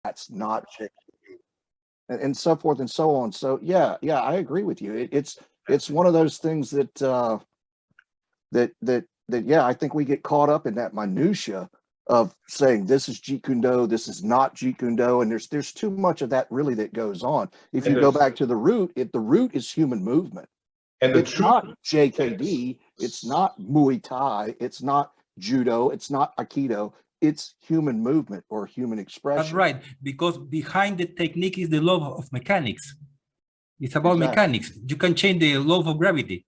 that's not JKD, and so forth and so on. So yeah, I agree with you. It's one of those things that yeah, I think we get caught up in that minutia of saying this is Jeet Kune Do, this is not Jeet Kune Do, and there's too much of that really that goes on. If you go back to the root, the root is human movement. And it's not JKD, it's not Muay Thai, it's not Judo, it's not Aikido, it's human movement or human expression. That's right, because behind the technique is the law of mechanics. It's about mechanics. You can change the law of gravity.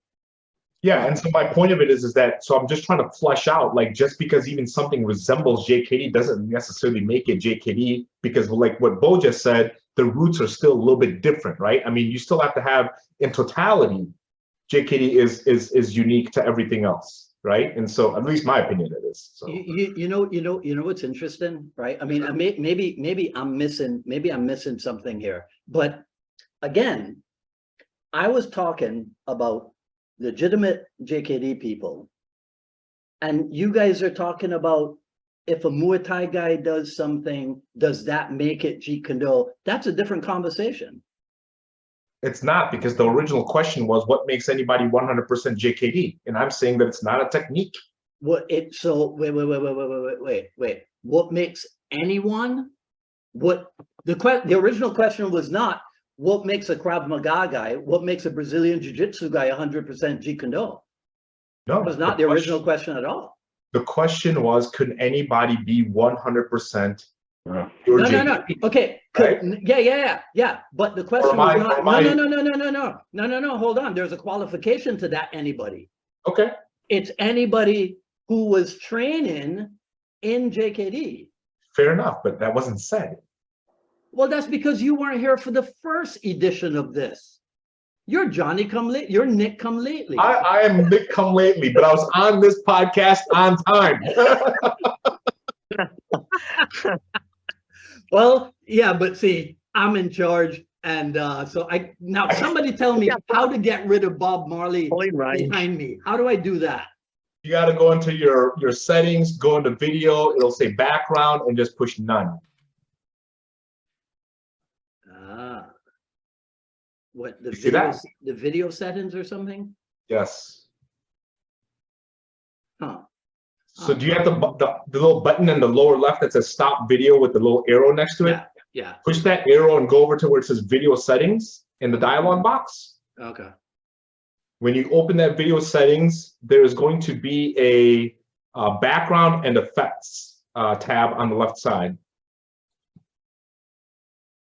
Yeah, and so my point of it is that, so I'm just trying to flesh out, like, just because even something resembles JKD doesn't necessarily make it JKD, because like what Bo just said, the roots are still a little bit different, right? I mean, you still have to have, in totality, JKD is unique to everything else, right? And so, at least my opinion, it is. So. You know what's interesting, right? I mean, maybe I'm missing something here, but again, I was talking about legitimate JKD people, and you guys are talking about if a Muay Thai guy does something, does that make it Jeet Kune Do? That's a different conversation. It's not, because the original question was what makes anybody 100% JKD, and I'm saying that it's not a technique. So wait. What makes anyone? What the original question was not what makes a Krav Maga guy, what makes a Brazilian Jiu-Jitsu guy 100% Jeet Kune Do? No, that was not the original question at all. The question was, could anybody be 100%? No. Okay. Right? Yeah. But the question was not. No. Hold on. There's a qualification to that. Anybody. Okay. It's anybody who was training in JKD. Fair enough, but that wasn't said. Well, that's because you weren't here for the first edition of this. You're Johnny come late. You're Nik come lately. I am Nik come lately, but I was on this podcast on time. Well, yeah, but see, I'm in charge, and so now somebody tell me how to get rid of Bob Marley behind me. How do I do that? You got to go into your settings, go into video. It'll say background, and just push none. What, the video settings or something? Yes. Huh. So do you have the little button in the lower left that says stop video with the little arrow next to it? Yeah. Push that arrow and go over to where it says video settings in the dialog box. Okay. When you open that video settings, there is going to be a background and effects tab on the left side.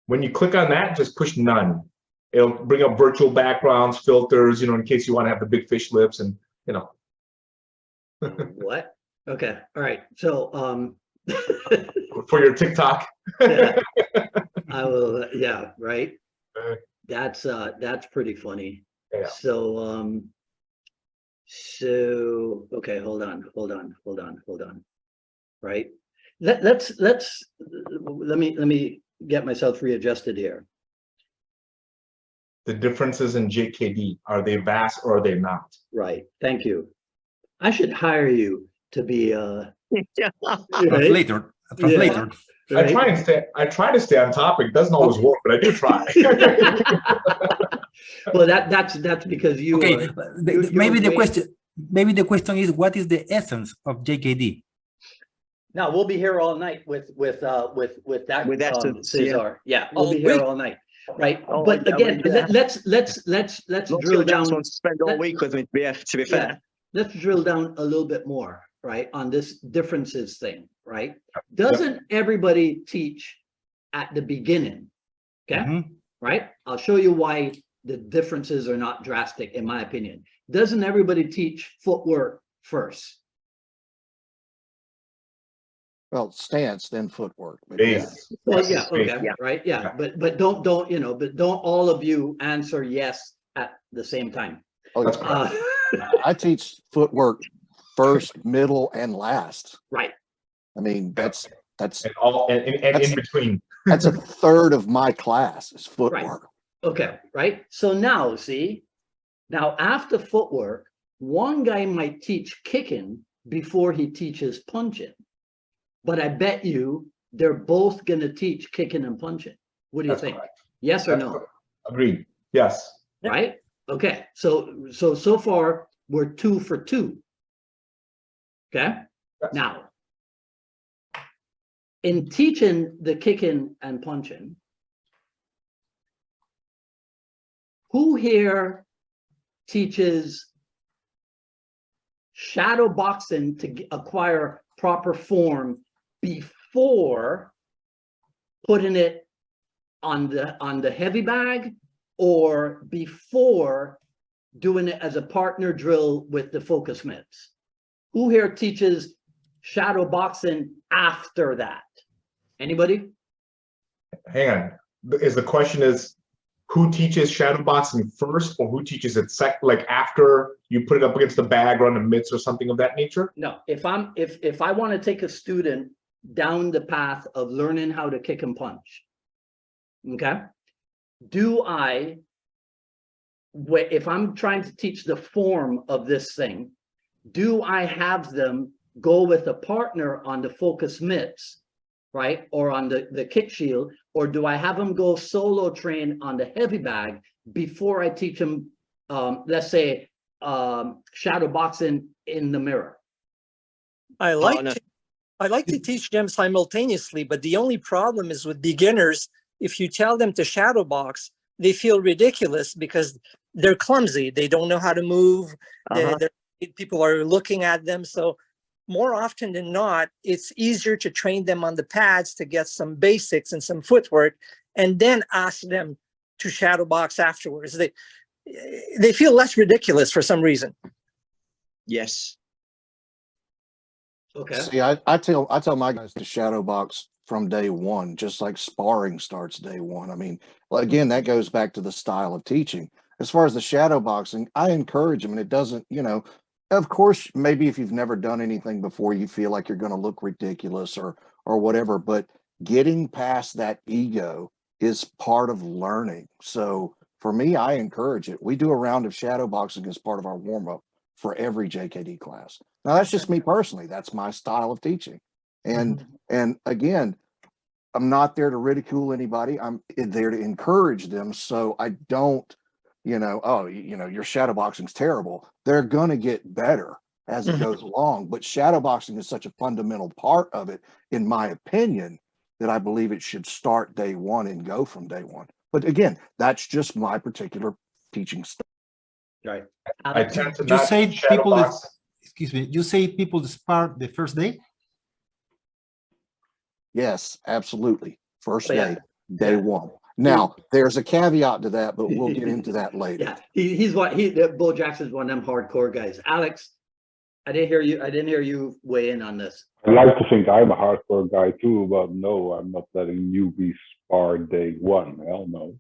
When you click on that, just push none. It'll bring up virtual backgrounds, filters, in case you want to have the big fish lips and, What? Okay. All right. So, for your TikTok. Yeah, I will. Yeah. Right. That's pretty funny. Yeah. So, okay. Hold on. Right. Let me get myself readjusted here. The differences in JKD, are they vast or are they not? Right. Thank you. I should hire you to be a translator. Yeah. Right? I try to stay on topic. It doesn't always work, but I do try. Well, that's because you. Okay, maybe the question is, what is the essence of JKD? Now we'll be here all night with that Cesar. Yeah, we'll be here all night. Right, but again, let's drill down. Want to spend all week with me. Yeah, to be fair, let's drill down a little bit more, right, on this differences thing, right? Doesn't everybody teach at the beginning? Okay, right. I'll show you why the differences are not drastic, in my opinion. Doesn't everybody teach footwork first? Well, stance, then footwork. But Well, right, but don't all of you answer yes at the same time. I teach footwork first, middle, and last. Right. I mean, that's and in between. That's a third of my class is footwork. Right. Okay, right. So now, now after footwork, one guy might teach kicking before he teaches punching. But I bet you they're both going to teach kicking and punching. What do you That's think? correct. Yes or That's no? correct. Agreed. Yes. Right? Okay. So far we're 2 for 2. Okay. Yes. Now, in teaching the kicking and punching, who here teaches shadow boxing to acquire proper form before putting it on the heavy bag, or before doing it as a partner drill with the focus mitts? Who here teaches shadow boxing after that? Anybody? Hang on. The question is, who teaches shadow boxing first, or who teaches it like after you put it up against the bag or on the mitts or something of that nature? No, if I want to take a student down the path of learning how to kick and punch, okay, if I'm trying to teach the form of this thing, do I have them go with a partner on the focus mitts, right, or on the kick shield, or do I have them go solo train on the heavy bag before I teach them, let's say, shadow boxing in the mirror? I like to teach them simultaneously, but the only problem is with beginners, if you tell them to shadow box, they feel ridiculous because they're clumsy. They don't know how to move. People are looking at them. So more often than not, it's easier to train them on the pads to get some basics and some footwork, and then ask them to shadow box afterwards. They feel less ridiculous for some reason. Yes. Okay. See, I tell my guys to shadow box from day one, just like sparring starts day one. I mean, well, again, that goes back to the style of teaching. As far as the shadow boxing, I encourage them, and it doesn't, of course, maybe if you've never done anything before, you feel like you're going to look ridiculous or whatever, but getting past that ego is part of learning. So for me, I encourage it. We do a round of shadow boxing as part of our warm-up for every JKD class. Now, that's just me personally. That's my style of teaching. And again, I'm not there to ridicule anybody. I'm there to encourage them. So I don't, your shadow boxing's terrible. They're going to get better as it goes along. But shadow boxing is such a fundamental part of it, in my opinion, that I believe it should start day one and go from day one. But again, that's just my particular teaching style. Right. I tend to You not say shadow people box. excuse me, you say people spar the first day? Yes, absolutely. First Yeah. day one. Now, there's a caveat to that, but we'll get into that later. Yeah, Bo Jackson's one of them hardcore guys. Alex, I didn't hear you weigh in on this. I like to think I'm a hardcore guy too, but no, I'm not letting newbies spar day one. Hell no.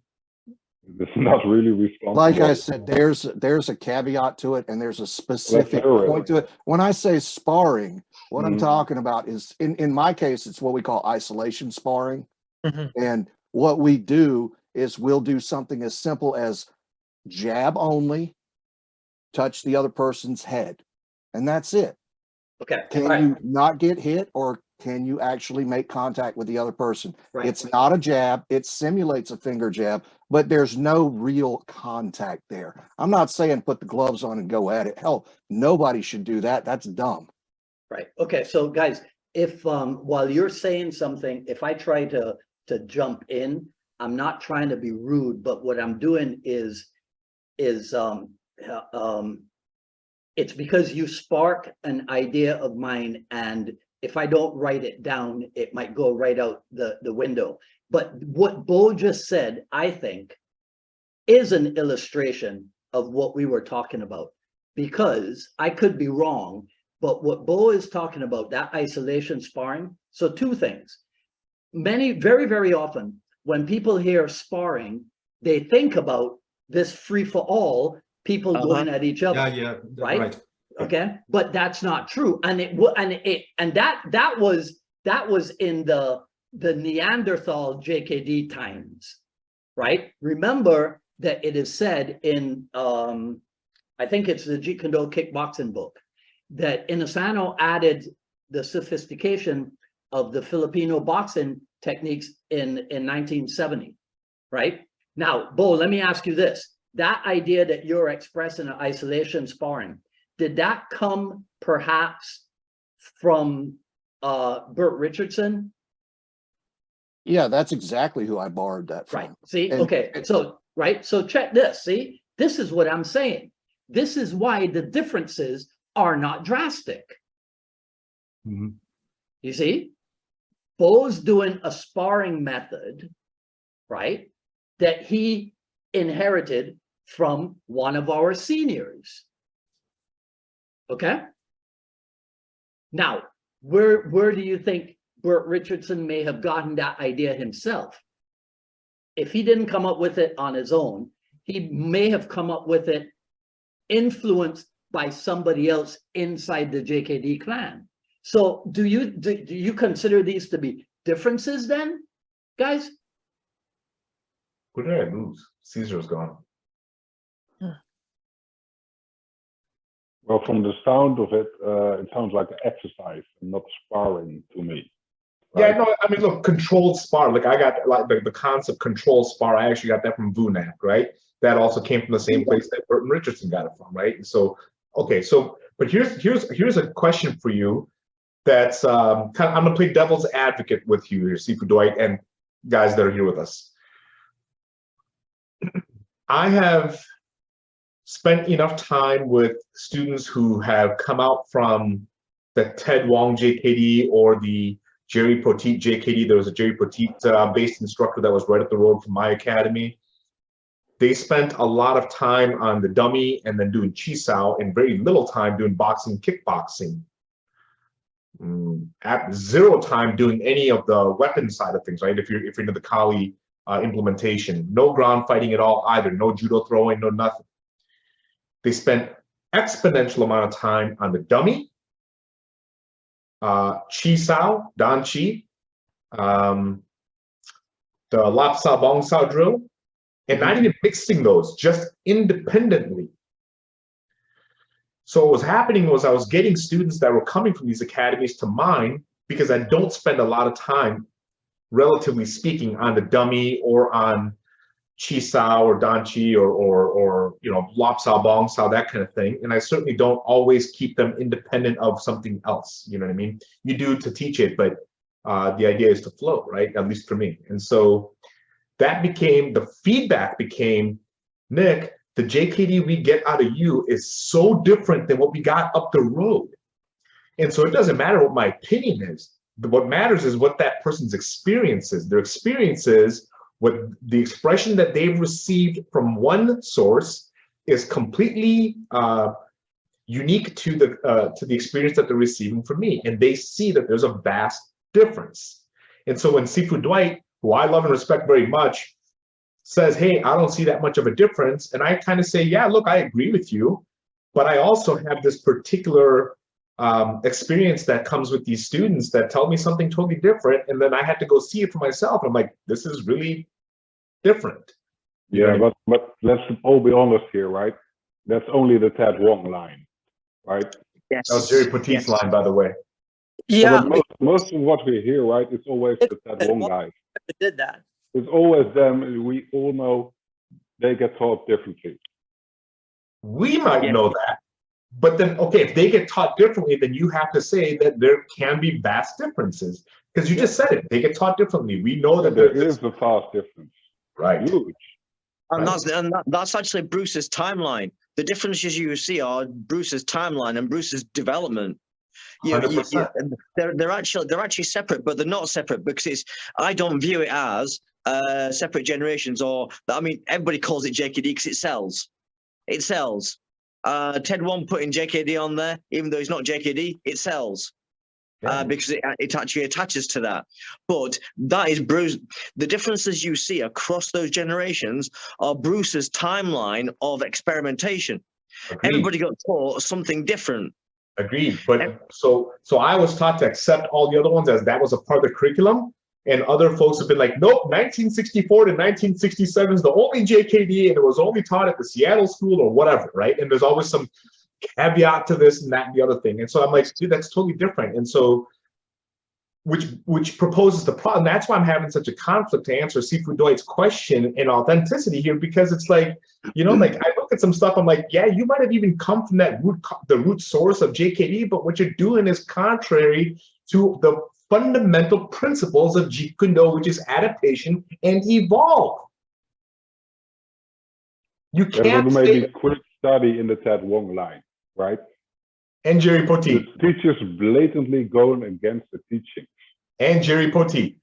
This is not really responsible. Like I said, there's a caveat to it, and there's a specific point to it. When I say sparring, what I'm talking about is, in my case, it's what we call isolation sparring. And what we do is we'll do something as simple as jab only, touch the other person's head, and that's it. Okay. Can you not get hit, or can you actually make contact with the other person? Right. It's not a jab. It simulates a finger jab, but there's no real contact there. I'm not saying put the gloves on and go at it. Hell, nobody should do that. That's dumb. Right. Okay. So guys, if while you're saying something, if I try to jump in, I'm not trying to be rude, but what I'm doing is it's because you spark an idea of mine, and if I don't write it down, it might go right out the window. But what Bo just said, I think, is an illustration of what we were talking about, because I could be wrong, but what Bo is talking about, that isolation sparring. So two things. Very, very often when people hear sparring, they think about this free for all, people going at each other. Yeah, right. Okay, but that's not true, and that was in the Neanderthal JKD times, right? Remember that it is said in I think it's the Jeet Kune Do kickboxing book, that Inosanto added the sophistication of the Filipino boxing techniques in 1970, right? Now, Bo, let me ask you this. That idea that you're expressing an isolation sparring, did that come perhaps from Burt Richardson? Yeah, that's exactly who I borrowed that from. Right. See, And- okay. So, right. So check this. See, this is what I'm saying. This is why the differences are not drastic. Mhm. You see, Bo's doing a sparring method, right, that he inherited from one of our seniors. Okay. Now, where do you think Burt Richardson may have gotten that idea himself? If he didn't come up with it on his own, he may have come up with it influenced by somebody else inside the JKD clan. So do you consider these to be differences then, guys? Who did I lose? Cesar's gone. Well, from the sound of it, it sounds like an exercise and not sparring to me. Yeah, right? no, I mean, look, controlled spar. Like I got like the concept controlled spar. I actually got that from Vunak, right? That also came from the same place that Burton Richardson got it from, right? And so, okay, so but here's a question for you. That's kind of, I'm gonna play devil's advocate with you here, Sifu Dwight, and guys that are here with us. I have spent enough time with students who have come out from the Ted Wong JKD or the Jerry Poteet JKD. There was a Jerry Poteet based instructor that was right up the road from my academy. They spent a lot of time on the dummy and then doing Chisao and very little time doing boxing, kickboxing. At zero time doing any of the weapon side of things, right? If you're into the Kali implementation, no ground fighting at all either, no judo throwing, no nothing. They spent exponential amount of time on the dummy, Chisao, Dan Chi, the Lap Sao Bong Sao drill, and not even mixing those, just independently. So what was happening was I was getting students that were coming from these academies to mine because I don't spend a lot of time, relatively speaking, on the dummy or on Chisao or Danchi or you know, Lap Sao Bong Sao, that kind of thing. And I certainly don't always keep them independent of something else. You know what I mean? You do to teach it, but the idea is to flow, right? At least for me. And so that became, the feedback became, Nik, the JKD we get out of you is so different than what we got up the road. And so it doesn't matter what my opinion is. What matters is what that person's experience is. Their experience is what the expression that they've received from one source is completely unique to the experience that they're receiving from me. And they see that there's a vast difference. And so when Sifu Dwight, who I love and respect very much, says, hey, I don't see that much of a difference. And I kind of say, yeah, look, I agree with you, but I also have this particular experience that comes with these students that tell me something totally different. And then I had to go see it for myself. I'm like, this is really different. Yeah, but let's all be honest here, right? That's only the Ted Wong line, right? Yes. That was Jerry Poteet's line, by the way. Yeah, But most of what we hear, right, it's always the Ted Wong guys. did that. It's always them. We all know they get taught differently. We might know that, but then, okay, if they get taught differently, then you have to say that there can be vast differences. Because you just said it, they get taught differently. We know that There is a vast difference. right. Huge. And that's actually Bruce's timeline. The differences you see are Bruce's timeline and Bruce's development. They're actually separate, but they're not separate because I don't view it as separate generations, or I mean, everybody calls it JKD because it sells. It sells. Ted Wong putting JKD on there, even though it's not JKD, it sells. Because it actually attaches to that. But that is Bruce. The differences you see across those generations are Bruce's timeline of experimentation. Agreed. Everybody got taught something different. Agreed. But so I was taught to accept all the other ones as that was a part of the curriculum. And other folks have been like, nope, 1964 to 1967 is the only JKD, and it was only taught at the Seattle school or whatever, right? And there's always some caveat to this and that and the other thing. And so I'm like, dude, that's totally different. And so which proposes the problem. That's why I'm having such a conflict to answer Sifu Dwight's question and authenticity here, because it's like, you know, like I look at some stuff, I'm like, yeah, you might have even come from that the root source of JKD, but what you're doing is contrary to the fundamental principles of Jeet Kune Do, which is adaptation and evolve. You can't maybe quick study in the Ted Wong line, right? And Jerry Poteet. The teachers blatantly going against the teaching. And Jerry Poteet.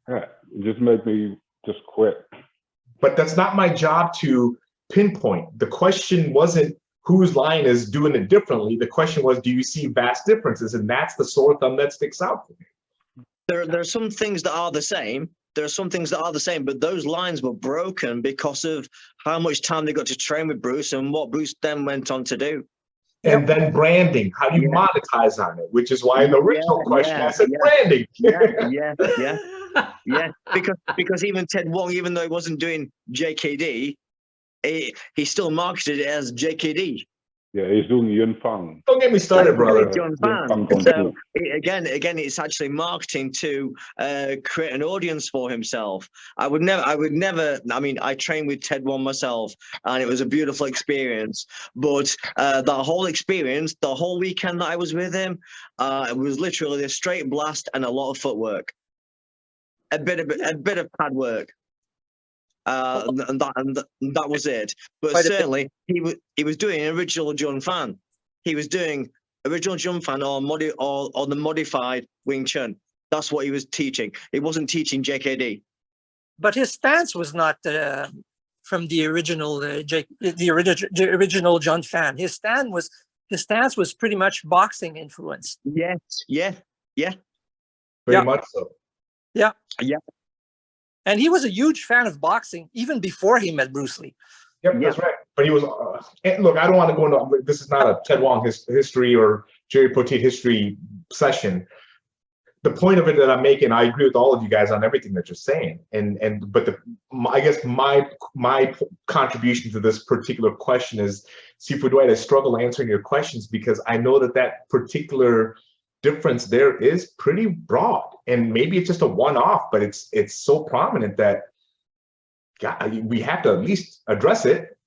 Yeah, it just made me just quit. But that's not my job to pinpoint. The question wasn't whose line is doing it differently. The question was, do you see vast differences? And that's the sore thumb that sticks out for me. There are some things that are the same. There are some things that are the same, but those lines were broken because of how much time they got to train with Bruce and what Bruce then went on to do. And then branding, how do you monetize on it? Which is why in the original question I said branding. Because even Ted Wong, even though he wasn't doing JKD, he still marketed it as JKD. Yeah, he's doing Yun Fang. Don't get me started, brother. So again, it's actually marketing to create an audience for himself. I would never. I mean, I trained with Ted Wong myself, and it was a beautiful experience. But that whole experience, the whole weekend that I was with him, it was literally a straight blast and a lot of footwork, a bit of pad work. And that was it. But certainly he was doing original Jun Fan. He was doing original Jun Fan or the modified Wing Chun. That's what he was teaching. He wasn't teaching JKD. But his stance was not from the original the original Jun Fan. His stance was pretty much boxing influenced. Yes, yeah. Very much so. Yeah. Yeah. And he was a huge fan of boxing even before he met Bruce Lee. Yep, that's right. But he was, look, I don't want to go into, this is not a Ted Wong history or Jerry Poteet history session. The point of it that I'm making, I agree with all of you guys on everything that you're saying. But I guess my contribution to this particular question is, Sifu Dwight, I struggle answering your questions because I know that particular difference there is pretty broad, and maybe it's just a one-off, but it's so prominent that we have to at least address it,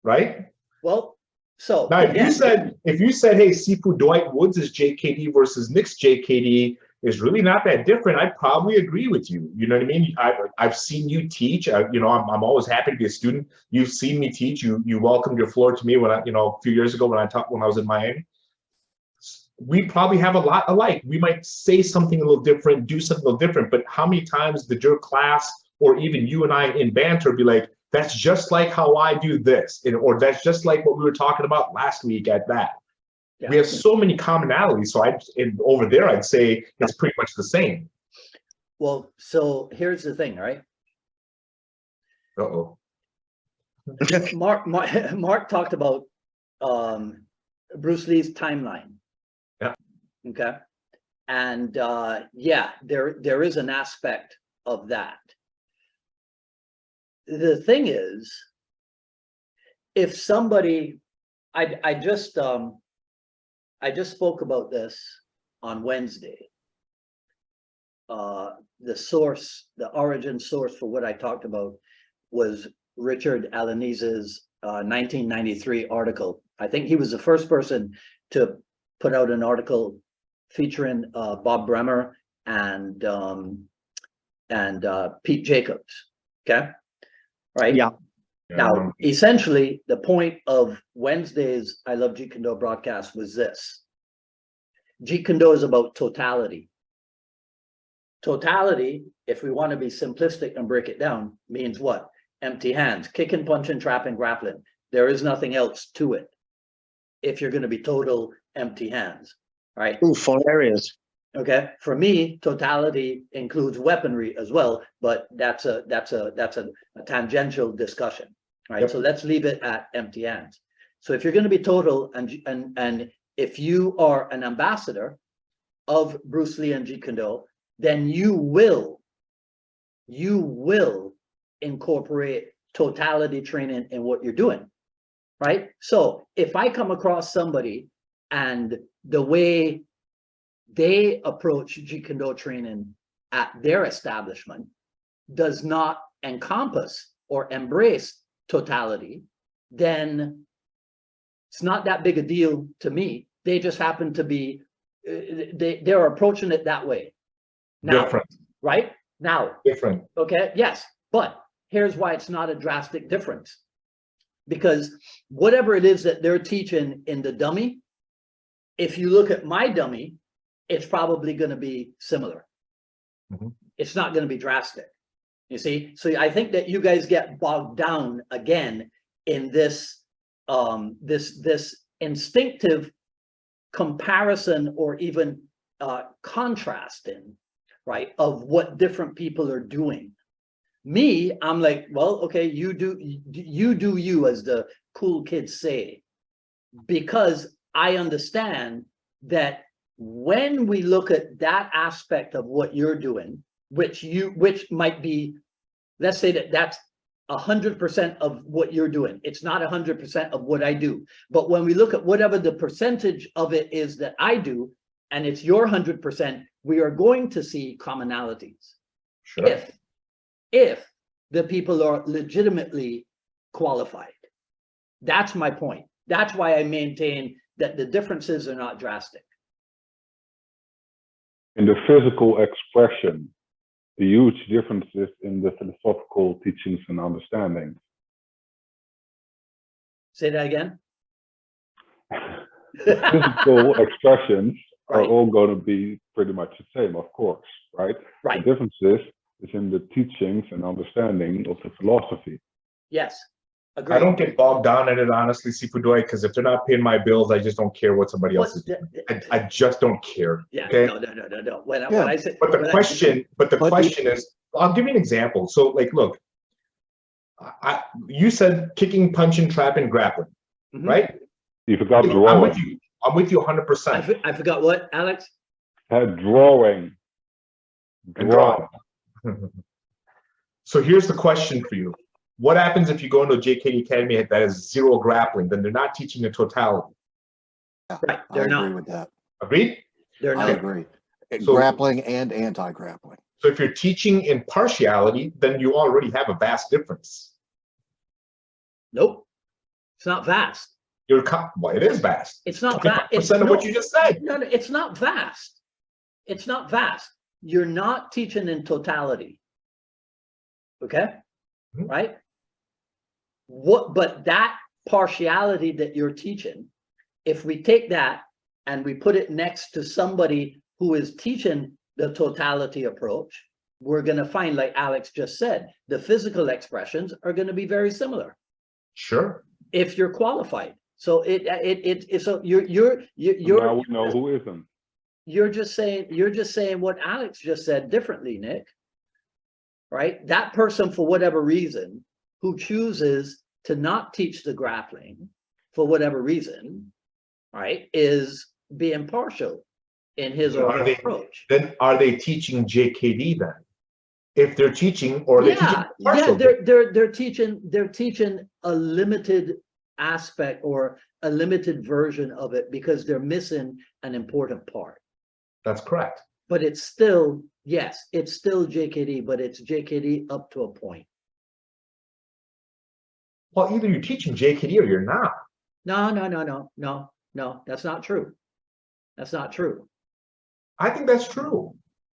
right? Well, so now if you said, hey, Sifu Dwight Woods' JKD versus Nik's JKD is really not that different, I'd probably agree with you. You know what I mean? I've seen you teach. You know, I'm always happy to be a student. You've seen me teach. You welcomed your floor to me when a few years ago when I was in Miami. We probably have a lot alike. We might say something a little different, do something a little different, but how many times did your class or even you and I in banter be like, that's just like how I do this, or that's just like what we were talking about last week at that. Yeah. We have so many commonalities. So over there, I'd say it's pretty much the same. Well, so here's the thing, right? Uh-oh. Mark talked about Bruce Lee's timeline. Yeah. Okay. And yeah, there is an aspect of that. The thing is, if somebody, I just spoke about this on Wednesday. The origin source for what I talked about was Richard Alanese's 1993 article. I think he was the first person to put out an article featuring Bob Bremer and Pete Jacobs. Okay, right? Yeah. Now, essentially, the point of Wednesday's I Love Jeet Kune Do broadcast was this. Jeet Kune Do is about totality. Totality, if we want to be simplistic and break it down, means what? Empty hands, kicking, punching, trapping, grappling. There is nothing else to it. If you're going to be total empty hands, right? Ooh, 4 areas. Okay. For me, totality includes weaponry as well, but that's a tangential discussion, right? Yep. So let's leave it at empty hands. So if you're going to be total, and if you are an ambassador of Bruce Lee and Jeet Kune Do, then you will incorporate totality training in what you're doing, right? So if I come across somebody and the way they approach Jeet Kune Do training at their establishment does not encompass or embrace totality, then it's not that big a deal to me. They just happen to be, they're approaching it that way. Now, Different. right? Now, Different. okay, yes, but here's why it's not a drastic difference. Because whatever it is that they're teaching in the dummy, if you look at my dummy, it's probably going to be similar. Mhm. It's not going to be drastic. You see? So I think that you guys get bogged down again in this this instinctive comparison or even contrasting, right, of what different people are doing. Me, I'm like, well, okay, you do you, as the cool kids say, because I understand that when we look at that aspect of what you're doing, which might be, let's say that that's 100% of what you're doing. It's not 100% of what I do. But when we look at whatever the percentage of it is that I do, and it's your 100%, we are going to see commonalities. Sure. If the people are legitimately qualified. That's my point. That's why I maintain that the differences are not drastic. In the physical expression, the huge differences in the philosophical teachings and understandings. Say that again. The physical expressions are Right. all going to be pretty much the same, of course, right? Right. The differences is in the teachings and understanding of the philosophy. Yes. Agreed. I don't get bogged down in it, honestly, Sifudoy, because if they're not paying my bills, I just don't care what somebody else is doing. I just don't care. Yeah. Okay. No. When Yeah. I say, But the But question is, I'll give you an example. So, like, look, you said kicking, punching, trapping, grappling, Mhm. right? You forgot I'm drawing. with you. I'm with you 100%. I forgot what, Alex? Drawing. And drawing. So here's the question for you. What happens if you go into a JKD Academy that has zero grappling? Then they're not teaching the totality. Right. I They're agree not. with that. Agreed? They're I not. agree. So- Grappling and anti-grappling. So if you're teaching in partiality, then you already have a vast difference. Nope. It's not vast. Well, it is vast. It's not vast. It's 25% of what you just said. No, it's not vast. It's not vast. You're not teaching in totality. Okay? Mhm. Right? But that partiality that you're teaching, if we take that and we put it next to somebody who is teaching the totality approach, we're going to find, like Alex just said, the physical expressions are going to be very similar Sure. if you're qualified. So so you're Now we know who isn't. you're just saying what Alex just said differently, Nick. Right? That person, for whatever reason, who chooses to not teach the grappling for whatever reason, right, is being partial in his or her approach. Then are they teaching JKD then? If they're teaching, or they're teaching partial. They're teaching a limited aspect or a limited version of it because they're missing an important part. That's correct. But it's still, yes, it's still JKD, but it's JKD up to a point. Well, either you're teaching JKD or you're not. No, that's not true. That's not true. I think that's true.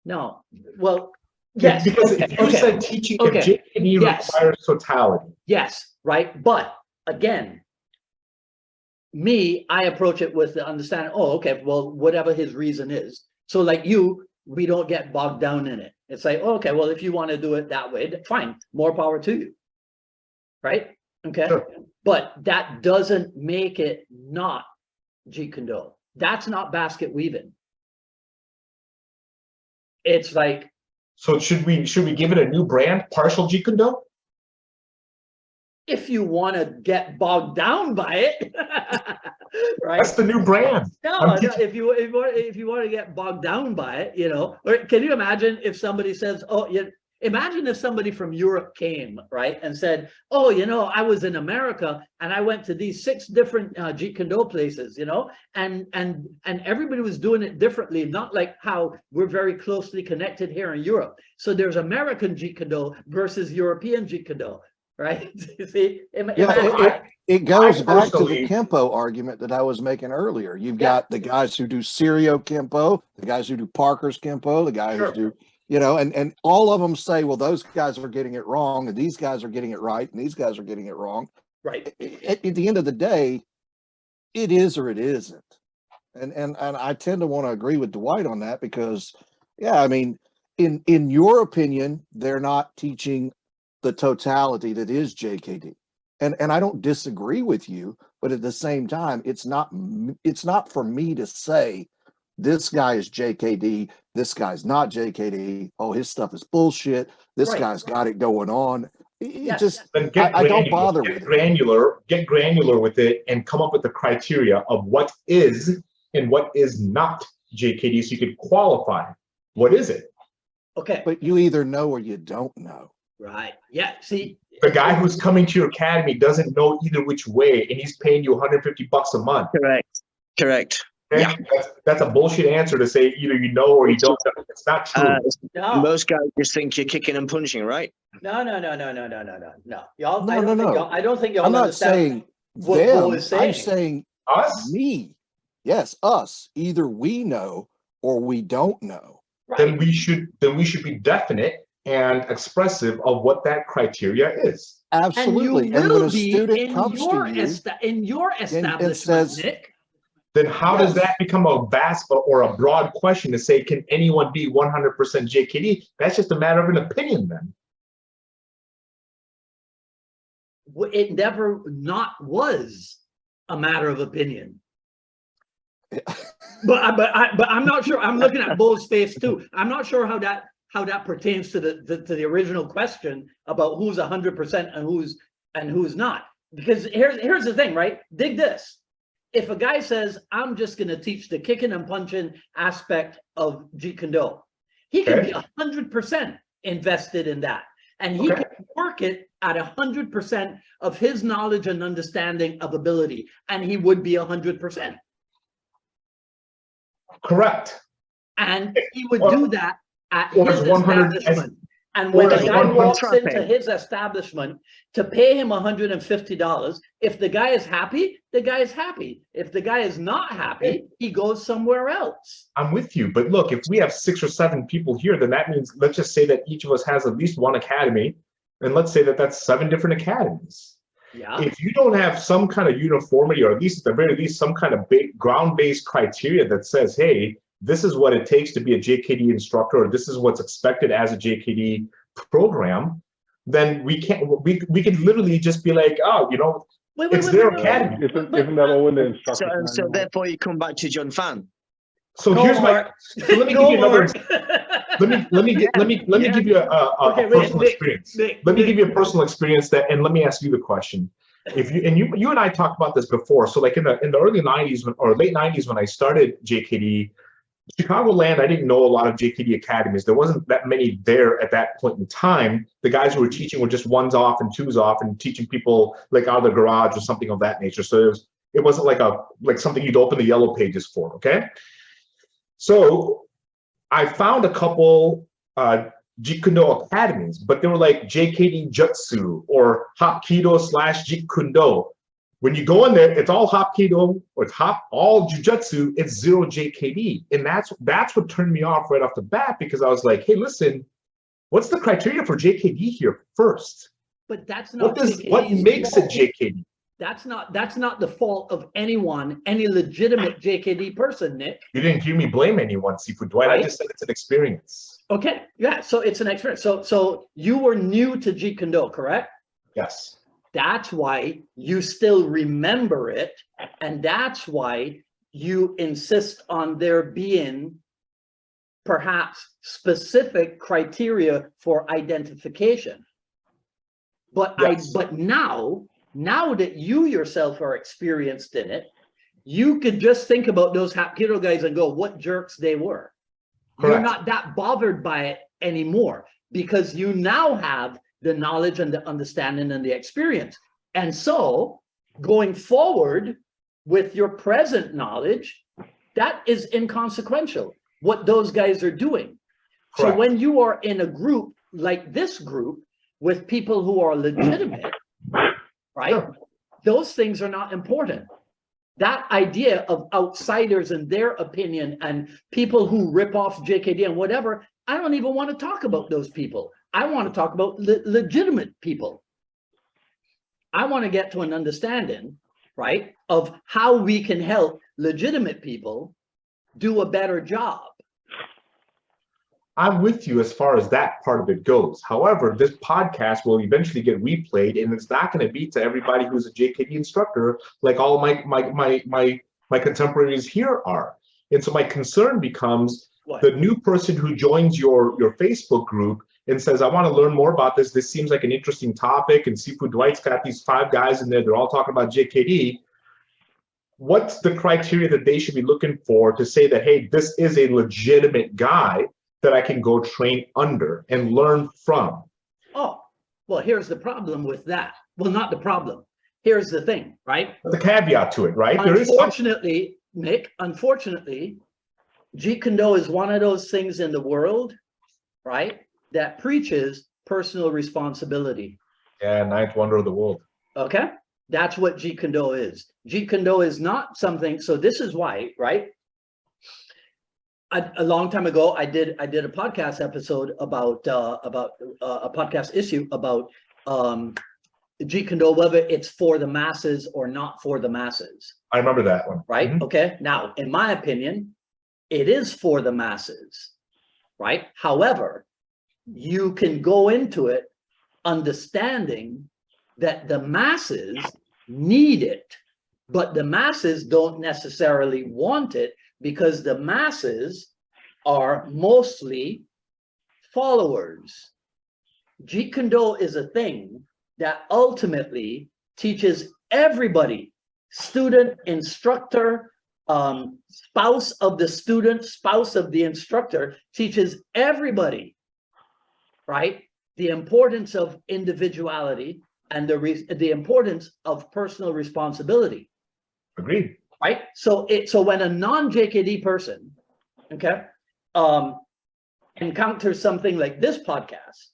No, well, yes. Because okay, if you okay, said teaching, okay, if JKD yes. requires totality. Yes, right. But again, I approach it with the understanding, oh, okay, well, whatever his reason is. So like you, we don't get bogged down in it. It's like, oh, okay, well, if you want to do it that way, fine, more power to you. Right? Okay. Sure. But that doesn't make it not Jeet Kune Do. That's not basket weaving. It's like, So should we give it a new brand, partial Jeet Kune Do? if you want to get bogged down by it, right? That's the new brand. No, if you want to get bogged down by it, or can you imagine if somebody says, "Oh, Imagine if somebody from Europe came, right, and said, oh, you know, I was in America and I went to these 6 different Jeet Kune Do places, you know, and everybody was doing it differently, not like how we're very closely connected here in Europe. So there's American Jeet Kune Do versus European Jeet Kune Do, right? You see, it goes back to the personally- Kempo argument that I was making earlier. You've got the guys who do Serio Kempo, the guys who do Parker's Kempo, the guys who do, you know, and all of them say, well, those guys are getting it wrong, and these guys are getting it right, and these guys are getting it wrong. Right. At the end of the day, it is or it isn't. And I tend to want to agree with Dwight on that because, yeah, I mean, in your opinion, they're not teaching the totality that is JKD. And I don't disagree with you, but at the same time, it's not for me to say this guy is JKD, this guy's not JKD. Oh, his stuff is bullshit. This guy's got it going on. It just I don't bother with it. Get granular with it and come up with the criteria of what is and what is not JKD so you could qualify. What is it? Okay. But you either know or you don't know. Right. Yeah. See, the guy who's coming to your academy doesn't know either which way, and he's paying you $150 a month. Correct. Okay? Yeah. That's a bullshit answer to say either you know or you don't know. It's not true. no. Most guys just think you're kicking and punching, right? No. Y'all, No. I don't think y'all I'm not understand saying what them. Bo is saying. I'm saying Us? me. Yes, us. Either we know or we don't know. Right. Then we should be definite and expressive of what that criteria is. Absolutely. And when a student comes to you in your establishment, says, Nick. Then how does that become a vast or a broad question to say, can anyone be 100% JKD? That's just a matter of an opinion then. It never not was a matter of opinion. but I'm not sure. I'm looking at Bo's face too. I'm not sure how that pertains to the original question about who's 100% and who's not. Because here's the thing, right? Dig this. If a guy says, I'm just going to teach the kicking and punching aspect of Jeet Kune Do, he can be 100% invested in that. And he can work it at 100% of his knowledge and understanding of ability. And he would be 100%. Correct. And he would do that at or his 100 establishment. And when or the as guy 100 walks into traffic. his establishment to pay him $150, if the guy is happy, the guy is happy. If the guy is not happy, he goes somewhere else. I'm with you. But look, if we have 6 or 7 people here, then that means, let's just say that each of us has at least one academy. And let's say that that's 7 different academies. Yeah. If you don't have some kind of uniformity, or at least at the very least, some kind of ground-based criteria that says, hey, this is what it takes to be a JKD instructor, or this is what's expected as a JKD program, then we could literally just be like, oh, you know, it's their academy. Isn't that all in the instructor? So therefore you come back to John Fan. So here's my. So let me give you another. Let me give you a personal experience. Let me give you a personal experience and let me ask you the question. If you and I talked about this before. So like in the early 90s or late 90s when I started JKD, Chicagoland, I didn't know a lot of JKD academies. There wasn't that many there at that point in time. The guys who were teaching were just 1s off and 2s off and teaching people like out of the garage or something of that nature. So it wasn't like something you'd open the yellow pages for, okay? So I found a couple Jeet Kune Do academies, but they were like JKD Jitsu or Hapkido / Jeet Kune Do. When you go in there, it's all Hapkido or it's all Jiu-Jitsu, it's 0 JKD. And that's what turned me off right off the bat, because I was like, hey, listen, what's the criteria for JKD here first? But that's not what makes it JKD? That's not the fault of anyone, any legitimate JKD person, Nick. You didn't hear me blame anyone, Seafood Dwight. Right? I just said it's an experience. Okay, yeah, so it's an experience. So you were new to Jeet Kune Do, correct? Yes. That's why you still remember it, and that's why you insist on there being perhaps specific criteria for identification. But yes. But now that you yourself are experienced in it, you could just think about those Hapkido guys and go, what jerks they were. Correct. You're not that bothered by it anymore. because you now have the knowledge and the understanding and the experience. And so going forward with your present knowledge, that is inconsequential, what those guys are doing. Correct. So when you are in a group like this group with people who are legitimate, right? Sure. Those things are not important. That idea of outsiders and their opinion and people who rip off JKD and whatever, I don't even want to talk about those people. I want to talk about legitimate people. I want to get to an understanding, right, of how we can help legitimate people do a better job. I'm with you as far as that part of it goes. However, this podcast will eventually get replayed, and it's not going to be to everybody who's a JKD instructor like all my contemporaries here are. And so my concern becomes the new person who joins your Facebook group and says, I want to learn more about this. This seems like an interesting topic. And Sifu Dwight's got these 5 guys in there. They're all talking about JKD. What's the criteria that they should be looking for to say that, hey, this is a legitimate guy that I can go train under and learn from? Oh, well, here's the problem with that. Well, not the problem. Here's the thing, right? The caveat to it, right? Unfortunately, Nik, unfortunately, Jeet Kune Do is one of those things in the world, right, that preaches personal responsibility. Yeah, ninth wonder of the world. Okay? That's what Jeet Kune Do is. Jeet Kune Do is not something, so this is why, right? A long time ago, I did a podcast episode about a podcast issue about Jeet Kune Do, whether it's for the masses or not for the masses. I remember that one. Right? Mm-hmm. Okay. Now, in my opinion, it is for the masses, right? However, you can go into it understanding that the masses need it, but the masses don't necessarily want it, because the masses are mostly followers. Jeet Kune Do is a thing that ultimately teaches everybody, student, instructor, spouse of the student, spouse of the instructor, teaches everybody, right, the importance of individuality and the importance of personal responsibility. Agreed. Right? So when a non-JKD person, okay, encounters something like this podcast,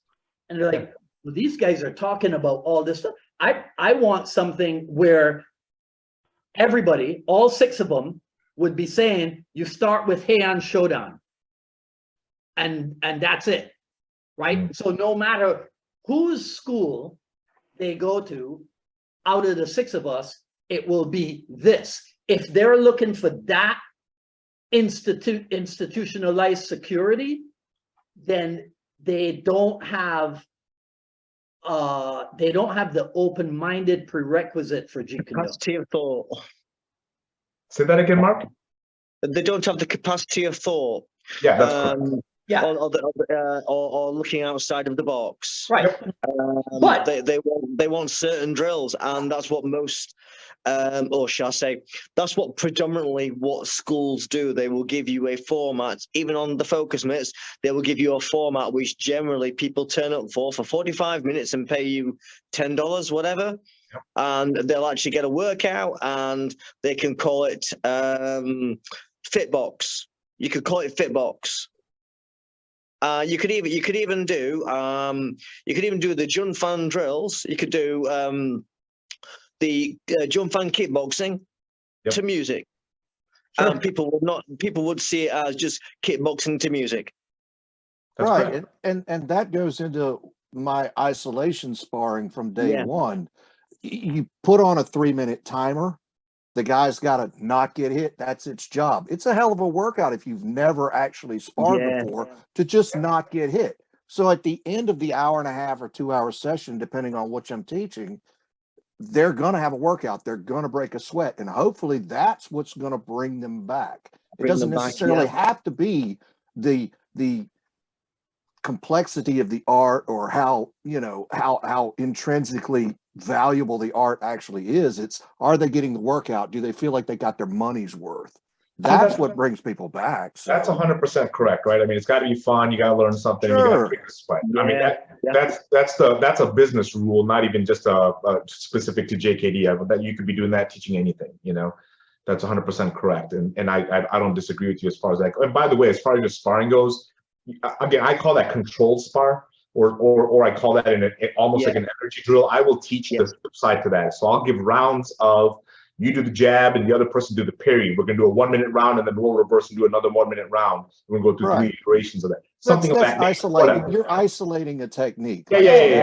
and they're like, well, these guys are talking about all this stuff. I want something where everybody, all 6 of them, would be saying, you start with Heian Shodan. And that's it. Right? So no matter whose school they go to, out of the 6 of us, it will be this. If they're looking for that institutionalized security, then they don't have the open-minded prerequisite for Jeet Kune Do. Capacity of thought. Say that again, Mark. They don't have the capacity of thought. Yeah, that's correct. Yeah. Or looking outside of the box. Right. But they want certain drills, and that's what most, or shall I say, that's what predominantly what schools do. They will give you a format, even on the focus minutes. They will give you a format which generally people turn up for 45 minutes and pay you $10, whatever. Yep. And they'll actually get a workout, and they can call it Fitbox. You could call it Fitbox. You could even do the Junfan drills. You could do the Junfan kickboxing to music. Sure. People would see it as just kickboxing to music. That's right, and that goes into my isolation sparring from day one. You put on a 3-minute timer. The guy's got to not get hit. That's its job. It's a hell of a workout if you've never actually sparred before, to just not get hit. So at the end of the hour-and-a-half or 2-hour session, depending on which I'm teaching, they're going to have a workout. They're going to break a sweat. And hopefully that's what's going to bring them back. It doesn't necessarily have to be the complexity of the art or how intrinsically valuable the art actually is. It's, are they getting the workout? Do they feel like they got their money's worth? That's what brings people back. So. That's 100% correct, right? I mean, it's got to be fun. You got to learn something. You got Sure. to pick a sweat. I mean, that's a business rule, not even just a specific to JKD. That you could be doing that teaching anything. You know, that's 100% correct, and I don't disagree with you as far as that. And by the way, as far as your sparring goes, again, I call that controlled spar, or I call that almost like an energy drill. I will teach the flip side to that. So I'll give rounds of. You do the jab and the other person do the parry. We're going to do a 1 minute round and then we'll reverse and do another 1 minute round. We're going to go through 3 iterations of that. Something that's of that isolating. You're isolating a technique. Yeah,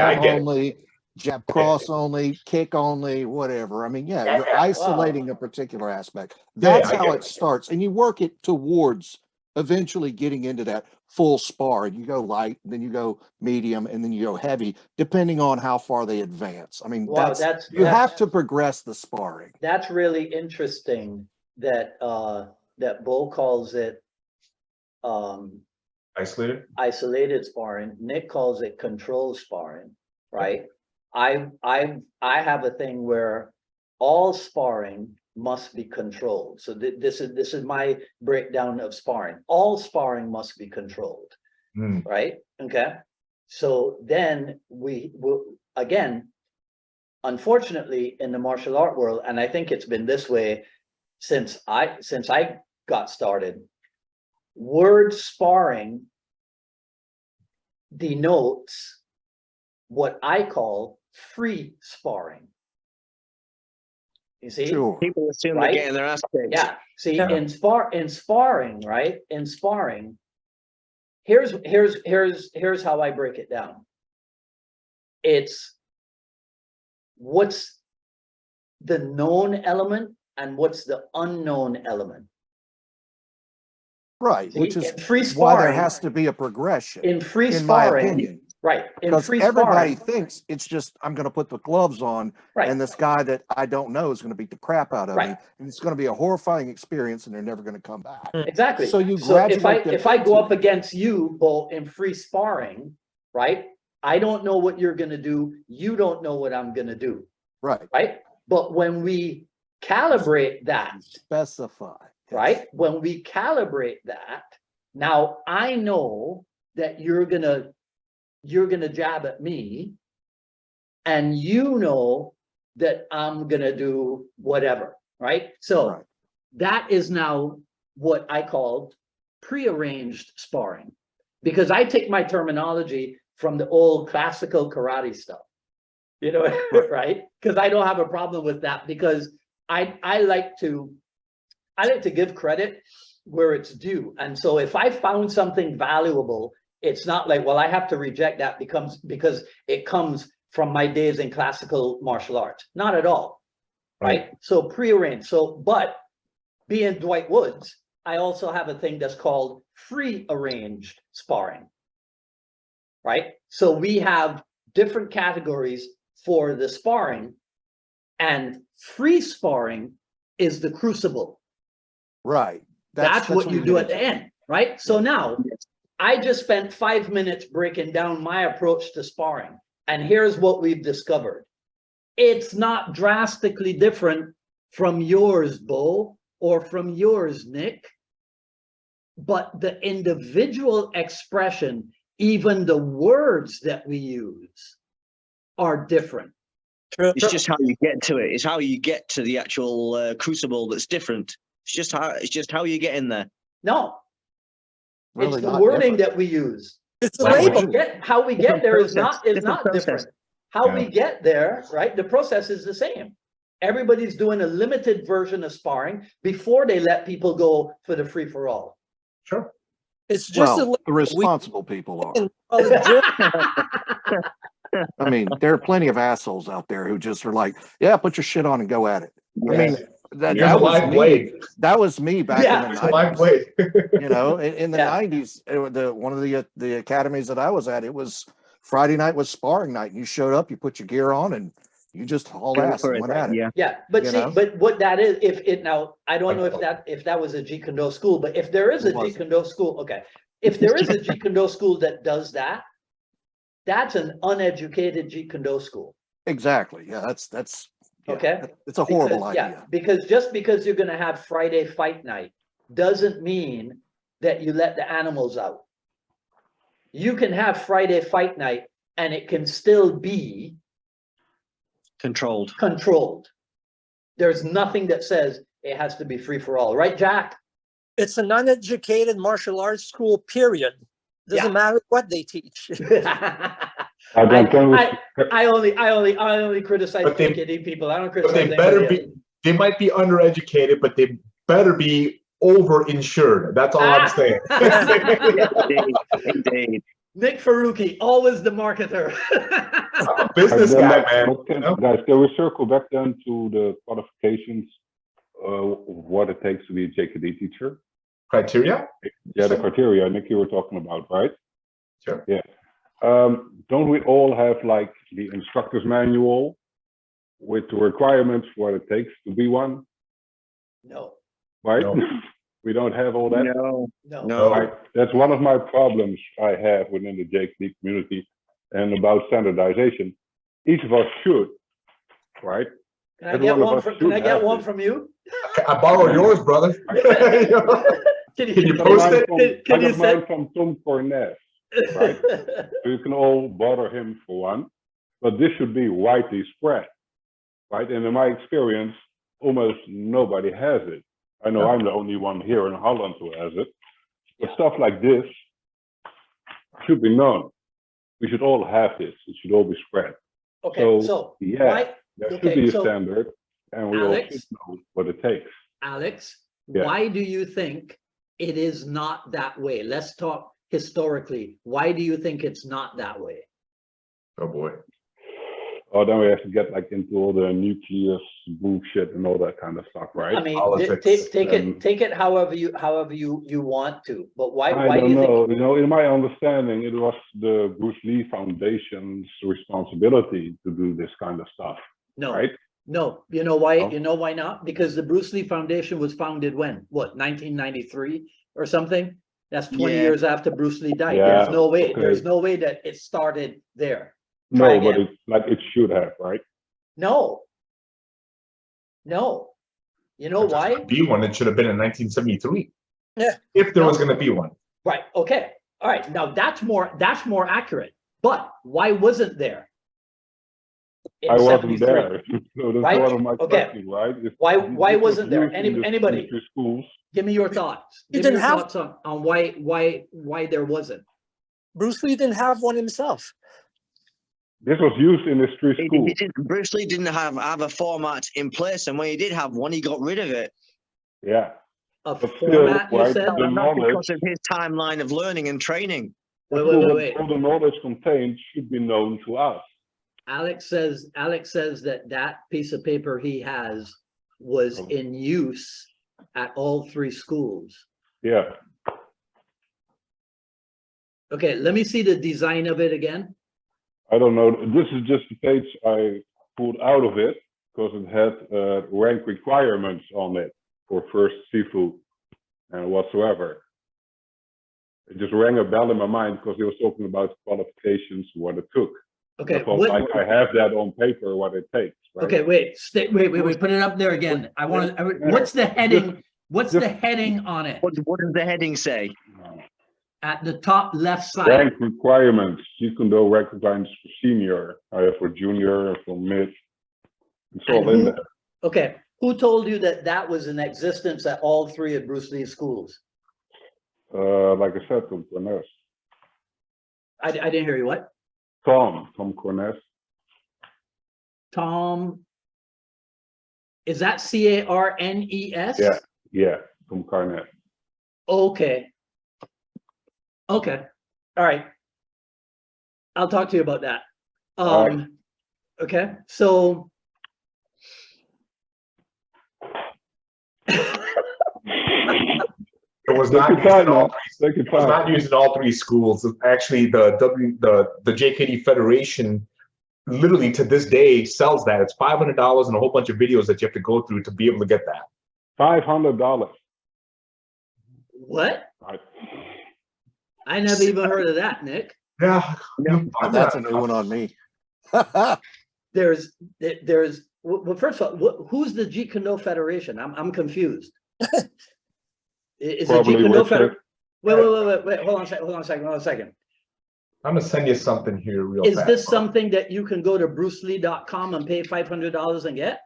like I get only, it. Jab cross only, kick only, whatever. I mean, you're isolating a particular aspect. That's how it starts. And you work it towards eventually getting into that full spar. And you go light, then you go medium, and then you go heavy, depending on how far they advance. I mean, you have to progress the sparring. That's really interesting that that Bo calls it isolated sparring. Nik calls it control sparring, right? I have a thing where all sparring must be controlled. So this is my breakdown of sparring. All sparring must be controlled, right? Okay. So then we will, again, unfortunately in the martial art world, and I think it's been this way since I got started, word sparring denotes what I call free sparring. You see, people assume they're getting their ass kicked. Yeah. See, in sparring, right? In sparring, here's how I break it down. It's what's the known element and what's the unknown element. Right, See, which is free sparring, why there has to be a progression. In free in sparring, my opinion. Right. Because everybody thinks it's just, I'm going to put the gloves on, and this guy that I don't know is going to beat the crap out of me, and it's going to be a horrifying experience, and they're never going to come back. Exactly. So you graduate. If I go up against you, Bo, in free sparring, right? I don't know what you're going to do. You don't know what I'm going to do. Right. Right. But when we calibrate that, specify. Right. When we calibrate that, now I know that you're gonna jab at me, and you know that I'm gonna do whatever, right? So that is now what I call prearranged sparring, because I take my terminology from the old classical karate stuff, you know, right? Because I don't have a problem with that, because I like to give credit where it's due. And so if I found something valuable, it's not like, well, I have to reject that because it comes from my days in classical martial arts. Not at all, right? So prearranged. So, but being Dwight Woods, I also have a thing that's called free arranged sparring, right? So we have different categories for the sparring, and free sparring is the crucible. Right. That's what you do at the end, right? So now I just spent 5 minutes breaking down my approach to sparring. And here's what we've discovered. It's not drastically different from yours, Bo, or from yours, Nik. But the individual expression, even the words that we use, are different. It's just how you get to it. It's how you get to the actual crucible that's different. It's just how you get in there. No, really it's the wording that we use. It's the label. How we get there is not different. How we get there, right? The process is the same. Everybody's doing a limited version of sparring before they let people go for the free for all. Sure. It's just the responsible people are. I mean, there are plenty of assholes out there who just are like, yeah, put your shit on and go at it. I mean, that was me. That was me back in the 90s. You know, in the 90s, one of the academies that I was at, it was Friday night was sparring night, and you showed up, you put your gear on, and you just hauled ass and went at it. Yeah, but see, but what that is, now I don't know if that was a Jeet Kune Do school, but if there is a Jeet Kune Do school, okay, if there is a Jeet Kune Do school that does that, that's an uneducated Jeet Kune Do school. Exactly. Yeah, that's okay. It's a horrible idea. Yeah, because just because you're going to have Friday fight night, doesn't mean that you let the animals out. You can have Friday fight night and it can still be Controlled. controlled. There's nothing that says it has to be free for all, right, Jack? It's a non-educated martial arts school, period. Doesn't matter what they teach. I only criticize JKD people. I don't criticize. But they better be. They might be undereducated, but they better be over-insured. That's all I'm saying. Indeed. Nik Farooqi, always the marketer. I'm a business guy, man. Guys, can we circle back then to the qualifications, what it takes to be a JKD teacher? Criteria? Yeah, the criteria, Nick, you were talking about, right? Sure. Yeah. Don't we all have like the instructor's manual with the requirements for what it takes to be one? No. Right? No. We don't have all that? No. Right? That's one of my problems I have within the JKD community and about standardization. Each of us should, right? Can I get one from you? I borrow yours, brother. Can you post it? Can you mine from Tom Corness, right? So you can all borrow him for one, but this should be widely spread, right? And in my experience, almost nobody has it. I know I'm the only one here in Holland who has it, but stuff like this should be known. We should all have this. It should all be spread. Okay, so yeah, there should be a standard, and we all should know what it takes. Alex, why do you think it is not that way? Let's talk historically. Why do you think it's not that way? Oh boy. Oh, then we have to get like into all the nucleus bullshit and all that kind of stuff, right? I mean, take it however you want to. But why? I do you know. think? You know, in my understanding, it was the Bruce Lee Foundation's responsibility to do this kind of stuff. No, right? No. You know why? You know why not? Because the Bruce Lee Foundation was founded when? What, 1993 or something? That's 20 years after Bruce Lee died. Yeah, There's no way. okay. There's no way that it started there. No, but it's like it should have, right? No. No. You know why? Be one, it should have been in 1973. Yeah. If there was going to be one. Right. Okay. All right. Now that's more accurate. But why wasn't there? I wasn't there. So that's right? one of my questions, right? Why wasn't there? Anybody? Schools. Give me your thoughts. He didn't have thoughts on why there wasn't. Bruce Lee didn't have one himself. This was used in the street school. Bruce Lee didn't have a format in place, and when he did have one, he got rid of it. Yeah. A But format, still, you right, said? the knowledge, Because of his timeline of learning and training. Wait. all the knowledge contained should be known to us. Alex says that piece of paper he has was in use at all three schools. Yeah. Okay, let me see the design of it again. I don't know. This is just the page I pulled out of it because it had rank requirements on it for first seafood and whatsoever. It just rang a bell in my mind because he was talking about qualifications, what it took. Okay, I have that on paper, what it takes. Right? Okay, wait, put it up there again. I want to. What's the heading? What's the heading on it? What does the heading say? At the top left side. Rank requirements. Jeet Kune Do recognized for senior. I have for junior and for mid. It's all in there. Okay, who told you that was in existence at all three of Bruce Lee's schools? Like I said, Tom Corness. I didn't hear you. What? Tom Corness. Tom. Is that Carnes? Yeah, Tom Corness. Okay. Okay. All right. I'll talk to you about that. Right. Okay. So It was not used in all three schools. Actually, the JKD Federation literally to this day sells that. It's $500 and a whole bunch of videos that you have to go through to be able to get that. $500. What? Right. I never even heard of that, Nick. Yeah. That's a new one on me. There's well, first of all, who's the Jeet Kune Do Federation? I'm confused. Is it Probably Jeet Kune Do with Federation? Wait, hold on a second. I'm gonna send you something here real Is fast. this something that you can go to brucelee.com and pay $500 and get?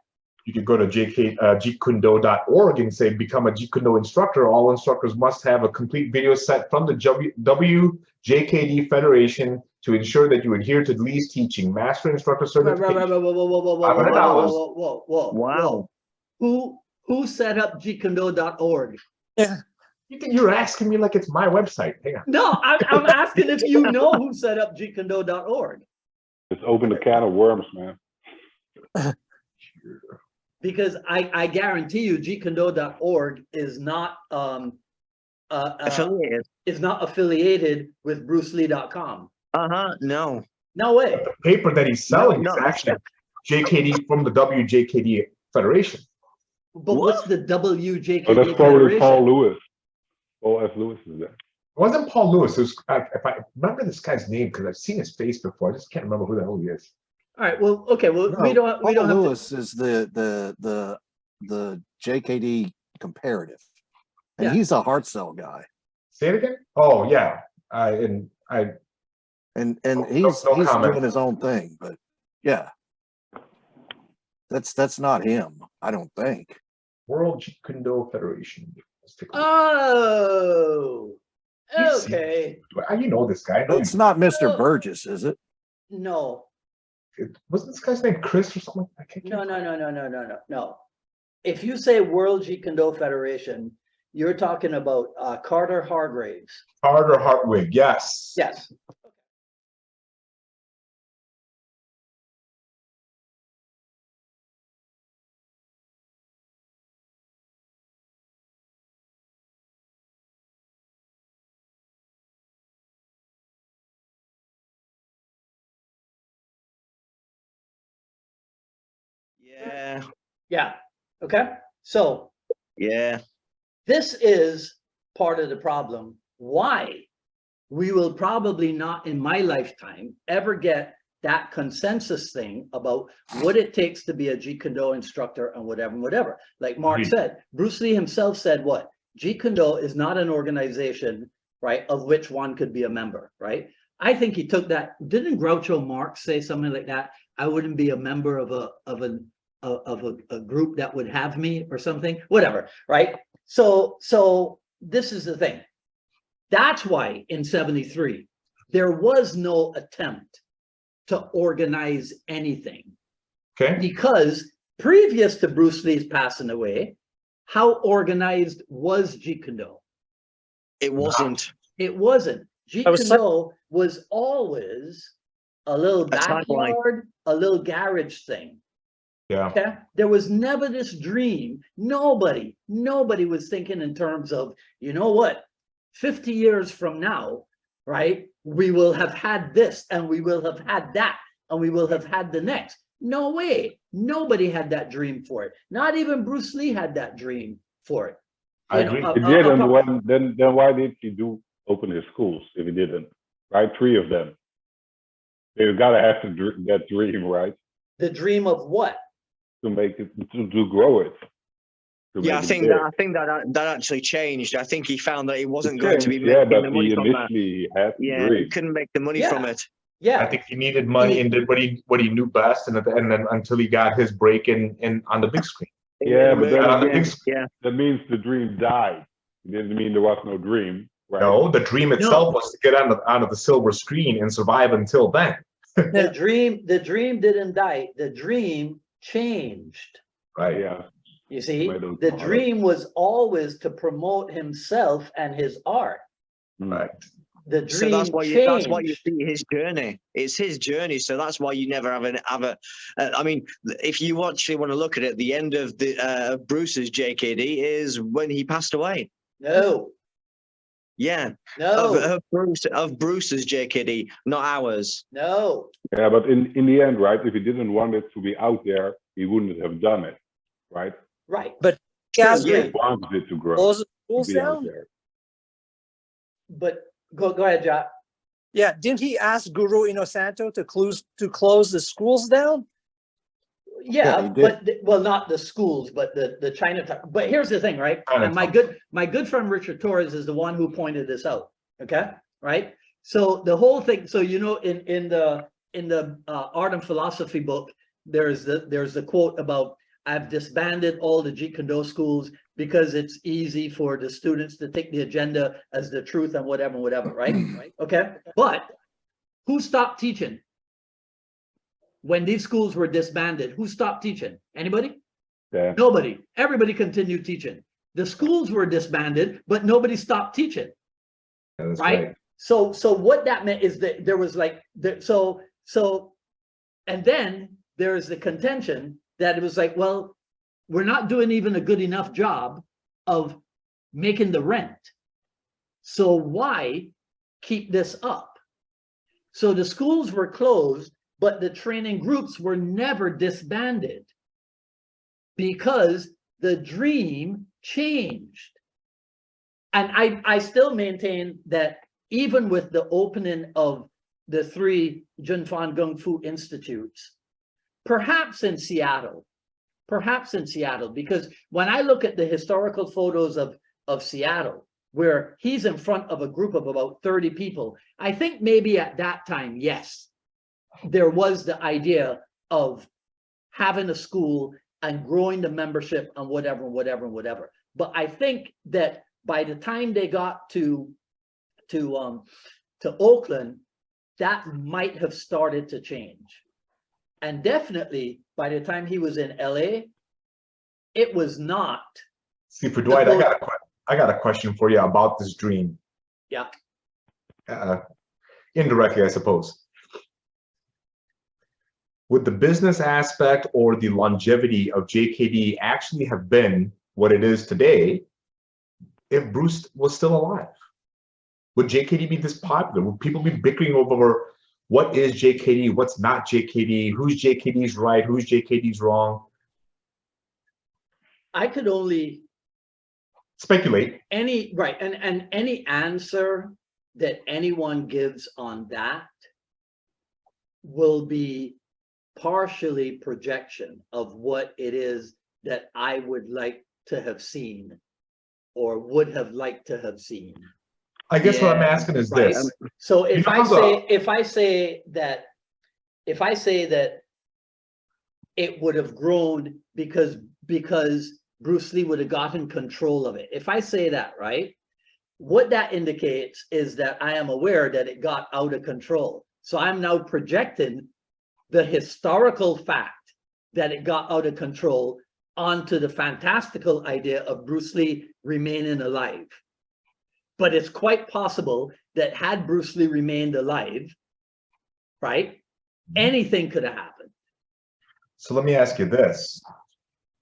You could go to jeetkundo.org and say become a Jeet Kune Do instructor. All instructors must have a complete video set from the WJKD Federation to ensure that you adhere to Lee's teaching. Master instructor certification. Whoa. Wow. Who set up jeetkundo.org? Yeah. You think you're asking me like it's my website? Hang on. No, I'm asking if you know who set up jeetkundo.org. It's open a can of worms, man. Because I guarantee you jeetkundo.org is not Affiliated. is not affiliated with brucelee.com. No. No way. The paper that he's selling No, is actually JKD from the WJKD Federation. But what's the WJKD Oh, that's probably Federation? Paul Lewis. Paul S. Lewis is there. It wasn't Paul Lewis. It was, if I remember this guy's name, because I've seen his face before. I just can't remember who the hell he is. All right. Well, okay. Well, No, we don't Paul have Lewis is the JKD comparative, and Yeah. he's a hard sell guy, Say it again. Oh yeah, and No he's comment. doing his own thing. But yeah, that's not him. I don't think. World Jeet Kune Do Federation. Let's take a look. Oh, You've seen okay. You know this guy. It's not Mr. Burgess, is it? No, Wasn't this guy's name Chris or something? I can't. no. If you say World Jeet Kune Do Federation, you're talking about Carter Hargraves. Carter Hartwig. Yes. Yes. Yeah. Yeah. Okay. So Yeah. this is part of the problem. Why we will probably not in my lifetime ever get that consensus thing about what it takes to be a Jeet Kune Do instructor and whatever. Like Mark Agreed. said, Bruce Lee himself said what? Jeet Kune Do is not an organization, right, of which one could be a member, right? I think he took that. Didn't Groucho Marx say something like that? I wouldn't be a member of a group that would have me or something, whatever, right? So this is the thing. That's why in 73, there was no attempt to organize anything. Okay. Because previous to Bruce Lee's passing away, how organized was Jeet Kune Do? It wasn't. It wasn't. Jeet Kune Do was always a little backyard, a little garage thing. Yeah. Okay. There was never this dream. Nobody was thinking in terms of, you know what, 50 years from now, right? We will have had this and we will have had that and we will have had the next. No way. Nobody had that dream for it. Not even Bruce Lee had that dream for it. I agree. He didn't. Then why did he open his schools if he didn't? Right, 3 of them. They've got to have that dream, right? The dream of what? To make it, to grow it. Yeah, I think that actually changed. I think he found that he wasn't going to be making the money from that. Yeah, he couldn't make the money from it. Yeah, I think he needed money and did what he knew best, and then until he got his break in on the big screen. Yeah, but Yeah, that means the dream died. It didn't mean there was no dream, right? No, the dream itself was to get onto the silver screen and survive until then. the dream didn't die. The dream changed. Right. Yeah. You see, the dream was always to promote himself and his art. Right. The dream so that's why you see his journey. It's his journey, so that's why you never have a. I mean, if you actually want to look at it, the end of the Bruce's JKD is when he passed away. No. Yeah. No. Of Bruce's JKD, not ours. No. Yeah, but in the end, right? If he didn't want it to be out there, he wouldn't have done it, right? Right. But He wanted it to grow. close the To schools be out down? there. But go ahead, Jacques. Yeah, didn't he ask Guru Inosanto to close the schools down? Yeah, he did. but well, not the schools, but the Chinatown. But here's the thing, right? And my good friend Richard Torres is the one who pointed this out. Okay, right? So the whole thing. So you know, in the Art and Philosophy book, there's the quote about, I've disbanded all the Jeet Kune Do schools because it's easy for the students to take the agenda as the truth and whatever, right? Okay, but who stopped teaching? When these schools were disbanded, who stopped teaching? Anybody? Yeah. Nobody. Everybody continued teaching. The schools were disbanded, but nobody stopped teaching. Yeah, that's Right? So what that meant is that there was like, and then there's the contention that it was like, well, we're not doing even a good enough job of making the rent. So why keep this up? So the schools were closed, but the training groups were never disbanded because the dream changed. And I still maintain that even with the opening of the 3 Junfan Gung Fu Institutes, perhaps in Seattle, because when I look at the historical photos of Seattle, where he's in front of a group of about 30 people, I think maybe at that time, yes, there was the idea of having a school and growing the membership and whatever. But I think that by the time they got to Oakland, that might have started to change. And definitely by the time he was in LA, it was not. See, for Dwight, I got a question for you about this dream. Yeah. Indirectly, I suppose. Would the business aspect or the longevity of JKD actually have been what it is today if Bruce was still alive? Would JKD be this popular? Would people be bickering over what is JKD, what's not JKD, who's JKD's right, who's JKD's wrong? I could only speculate. And any answer that anyone gives on that will be partially projection of what it is that I would like to have seen or would have liked to have seen. I guess what I'm asking is right? this. So if I say that it would have grown because Bruce Lee would have gotten control of it. If I say that, right, what that indicates is that I am aware that it got out of control. So I'm now projecting the historical fact that it got out of control onto the fantastical idea of Bruce Lee remaining alive. But it's quite possible that had Bruce Lee remained alive, right, anything could have happened. So let me ask you this.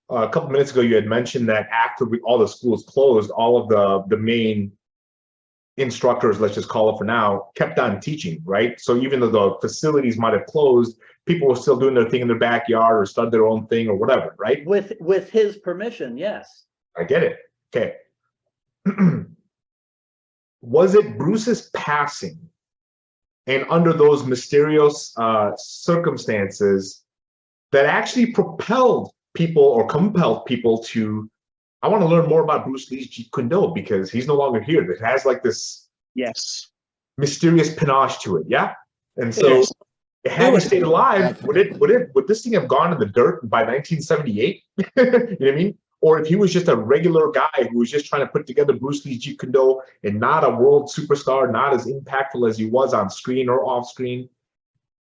A couple minutes ago, you had mentioned that after all the schools closed, all of the main instructors, let's just call it for now, kept on teaching, right? So even though the facilities might have closed, people were still doing their thing in their backyard or started their own thing or whatever, right? With his permission, yes. I get it. Okay. Was it Bruce's passing and under those mysterious circumstances that actually propelled people or compelled people to, I want to learn more about Bruce Lee's Jeet Kune Do because he's no longer here. It has like this mysterious panache to it, yeah? And so had he stayed alive, would this thing have gone in the dirt by 1978? You know what I mean? Or if he was just a regular guy who was just trying to put together Bruce Lee's Jeet Kune Do and not a world superstar, not as impactful as he was on screen or off screen.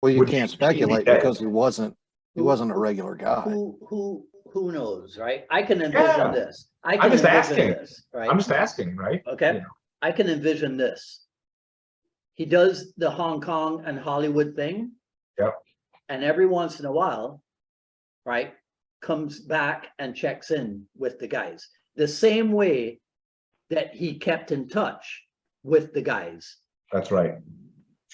Well, you can't speculate because he wasn't a regular guy. Who knows, right? I can envision this. I'm just asking. Right? I'm just asking, right? Okay. You know. I can envision this. He does the Hong Kong and Hollywood thing. Yep. And every once in a while, right, comes back and checks in with the guys. The same way that he kept in touch with the guys. That's right.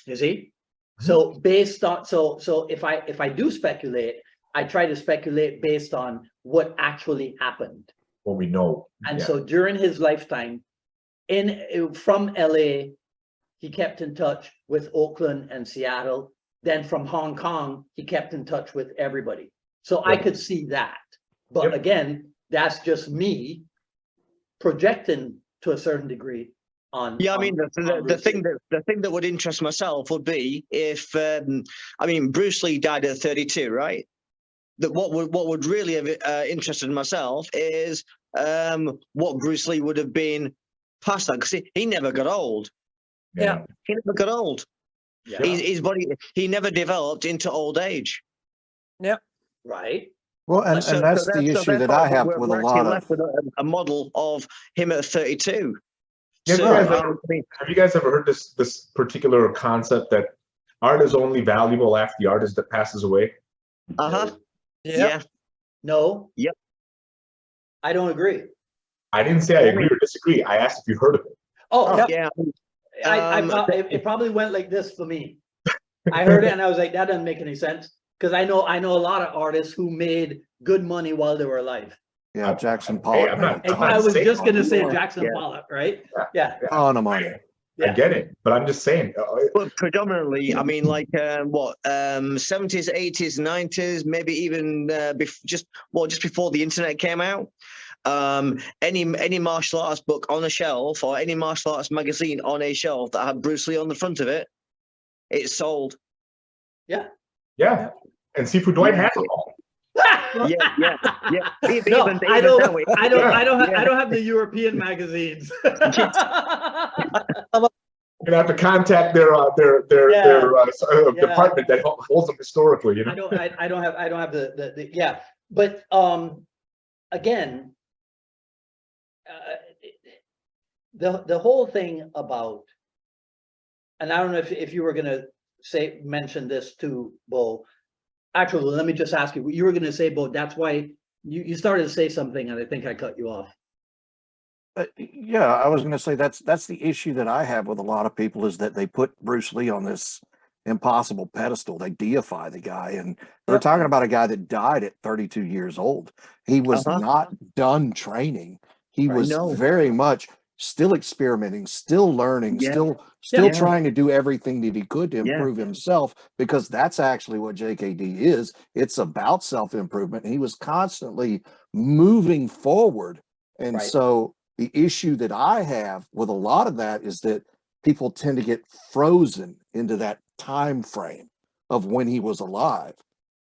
You see? So based on so if I do speculate, I try to speculate based on what actually happened. What we know. And so during his lifetime, from LA, he kept in touch with Oakland and Seattle. Then from Hong Kong, he kept in touch with everybody. So I could see that. But Yep. again, that's just me projecting to a certain degree on. Yeah, I mean, on the Bruce thing Lee. that would interest myself would be if I mean, Bruce Lee died at 32, right? That what would really have interested myself is what Bruce Lee would have been past that, because he never got old. Yeah. He never got old. Yeah. His body, he never developed into old age. Right. Well, and So that's the issue that I have with a we're lot actually of. left with a model of him at 32. Yeah, So, have you guys ever heard this particular concept that art is only valuable after the artist that passes away? uh-huh. Yeah. Yeah. No. Yep. I don't agree. I didn't say I agree or disagree. I asked if you heard of it. Oh, Yep. Yeah. it probably went like this for me. I heard it and I was like, that doesn't make any sense. Because I know a lot of artists who made good money while they were alive. Yeah, Jackson Hey, Pollock. I'm made not- a And ton I of was saying just gonna all say more. Jackson Yeah. Pollock, right? Yeah. ton of money. I Yeah. get it, but I'm just saying. But predominantly, I mean, like 70s, 80s, 90s, maybe even just before the internet came out. Any martial arts book on a shelf or any martial arts magazine on a shelf that had Bruce Lee on the front of it, it sold. Yeah, and Seafood Dwight has them all. Yeah. No, Even I that don't. way. I don't. Yeah. I don't have the European magazines. You're gonna have to contact their department that holds them historically. You know. I don't have the yeah. But again, the whole thing about, and I don't know if you were gonna mention this too, Bo. Actually, let me just ask you. You were gonna say, Bo. That's why you started to say something, and I think I cut you off. Yeah, I was going to say that's the issue that I have with a lot of people is that they put Bruce Lee on this impossible pedestal. They deify the guy, and they're Yep. talking about a guy that died at 32 years old. He was not done training. He was No. very much still experimenting, still learning, Yeah. still Yeah. trying to do everything that he could to Yeah. improve himself, because that's actually what JKD is. It's about self-improvement. He was constantly moving forward. And Right. so the issue that I have with a lot of that is that people tend to get frozen into that time frame of when he was alive,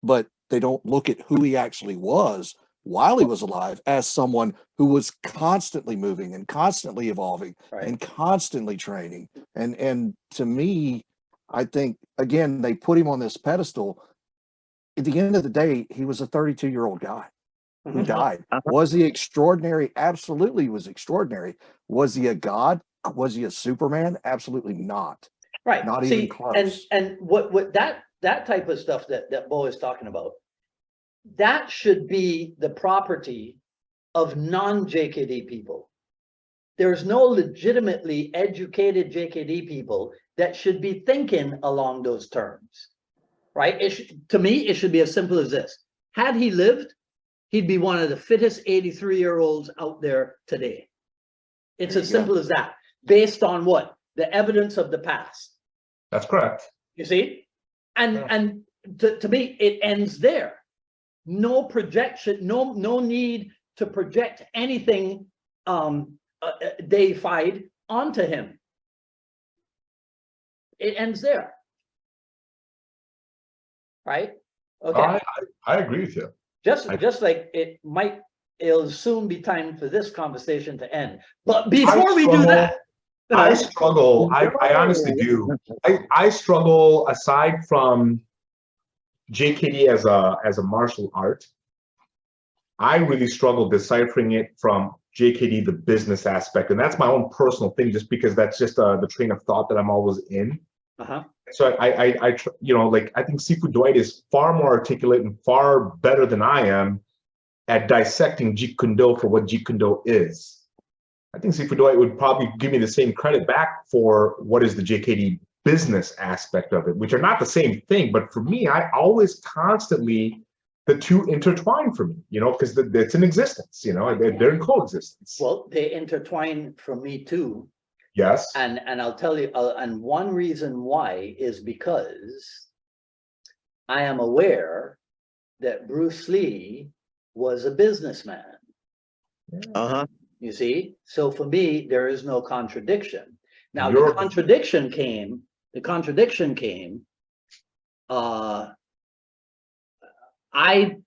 but they don't look at who he actually was while he was alive as someone who was constantly moving and constantly evolving Right. and constantly training. And to me, I think, again, they put him on this pedestal. At the end of the day, he was a 32-year-old guy who died. Was he extraordinary? Absolutely, he was extraordinary. Was he a god? Was he a Superman? Absolutely not. Right. Not See, even close. And what that type of stuff that Bo is talking about, that should be the property of non-JKD people. There's no legitimately educated JKD people that should be thinking along those terms, right? To me, it should be as simple as this. Had he lived, he'd be one of the fittest 83-year-olds out there today. It's as simple as that, based on what? The evidence of the past. That's correct. You see? And to me, it ends there. No projection, no need to project anything deified onto him. It ends there. Right? Okay. I agree with you. Just like it'll soon be time for this conversation to end. But before we do that, I struggle. I honestly do. I struggle, aside from JKD as a martial art. I really struggle deciphering it from JKD, the business aspect. And that's my own personal thing, just because that's just the train of thought that I'm always in. So I think Seafood Dwight is far more articulate and far better than I am at dissecting Jeet Kune Do for what Jeet Kune Do is. I think Seafood Dwight would probably give me the same credit back for what is the JKD business aspect of it, which are not the same thing. But for me, I always constantly, the two intertwine for me, because it's in existence, they're in coexistence. well, they intertwine for me too. Yes. And I'll tell you, and one reason why is because I am aware that Bruce Lee was a businessman. Uh-huh. You see? So for me, there is no contradiction. Now, You're- the contradiction came, I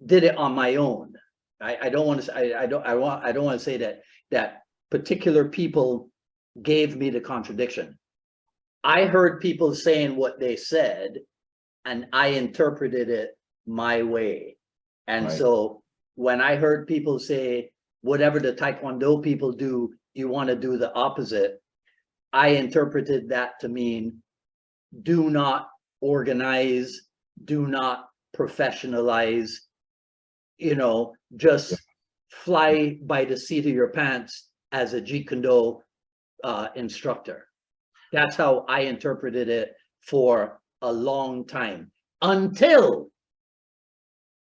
did it on my own. I don't want to say, I don't want to say that particular people gave me the contradiction. I heard people saying what they said, and I interpreted it my way. And Right. so when I heard people say, whatever the Taekwondo people do, you want to do the opposite, I interpreted that to mean do not organize, do not professionalize, you know, just fly by the seat of your pants as a Jeet Kune Do instructor. That's how I interpreted it for a long time, until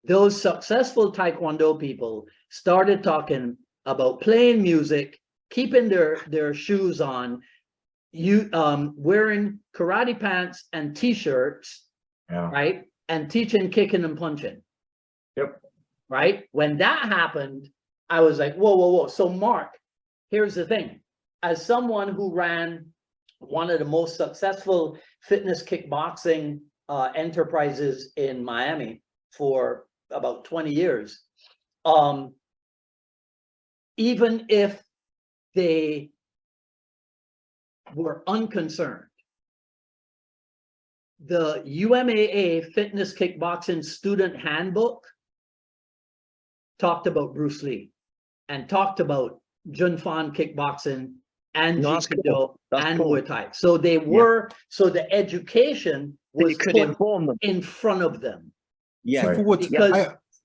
those successful Taekwondo people started talking about playing music, keeping their shoes on, wearing karate pants and t-shirts, Yeah. right? And teaching kicking and punching. Yep. Right? When that happened, I was like, whoa, whoa, whoa. So Mark, here's the thing. As someone who ran one of the most successful fitness kickboxing enterprises in Miami for about 20 years, even if they were unconcerned, the UMAA fitness kickboxing student handbook talked about Bruce Lee and talked about Jun Fan kickboxing and No, Jeet that's Kune cool. Do That's and cool. Muay Thai. So they were, so the education You was could put inform them. in front of them. Yeah. Right. For what?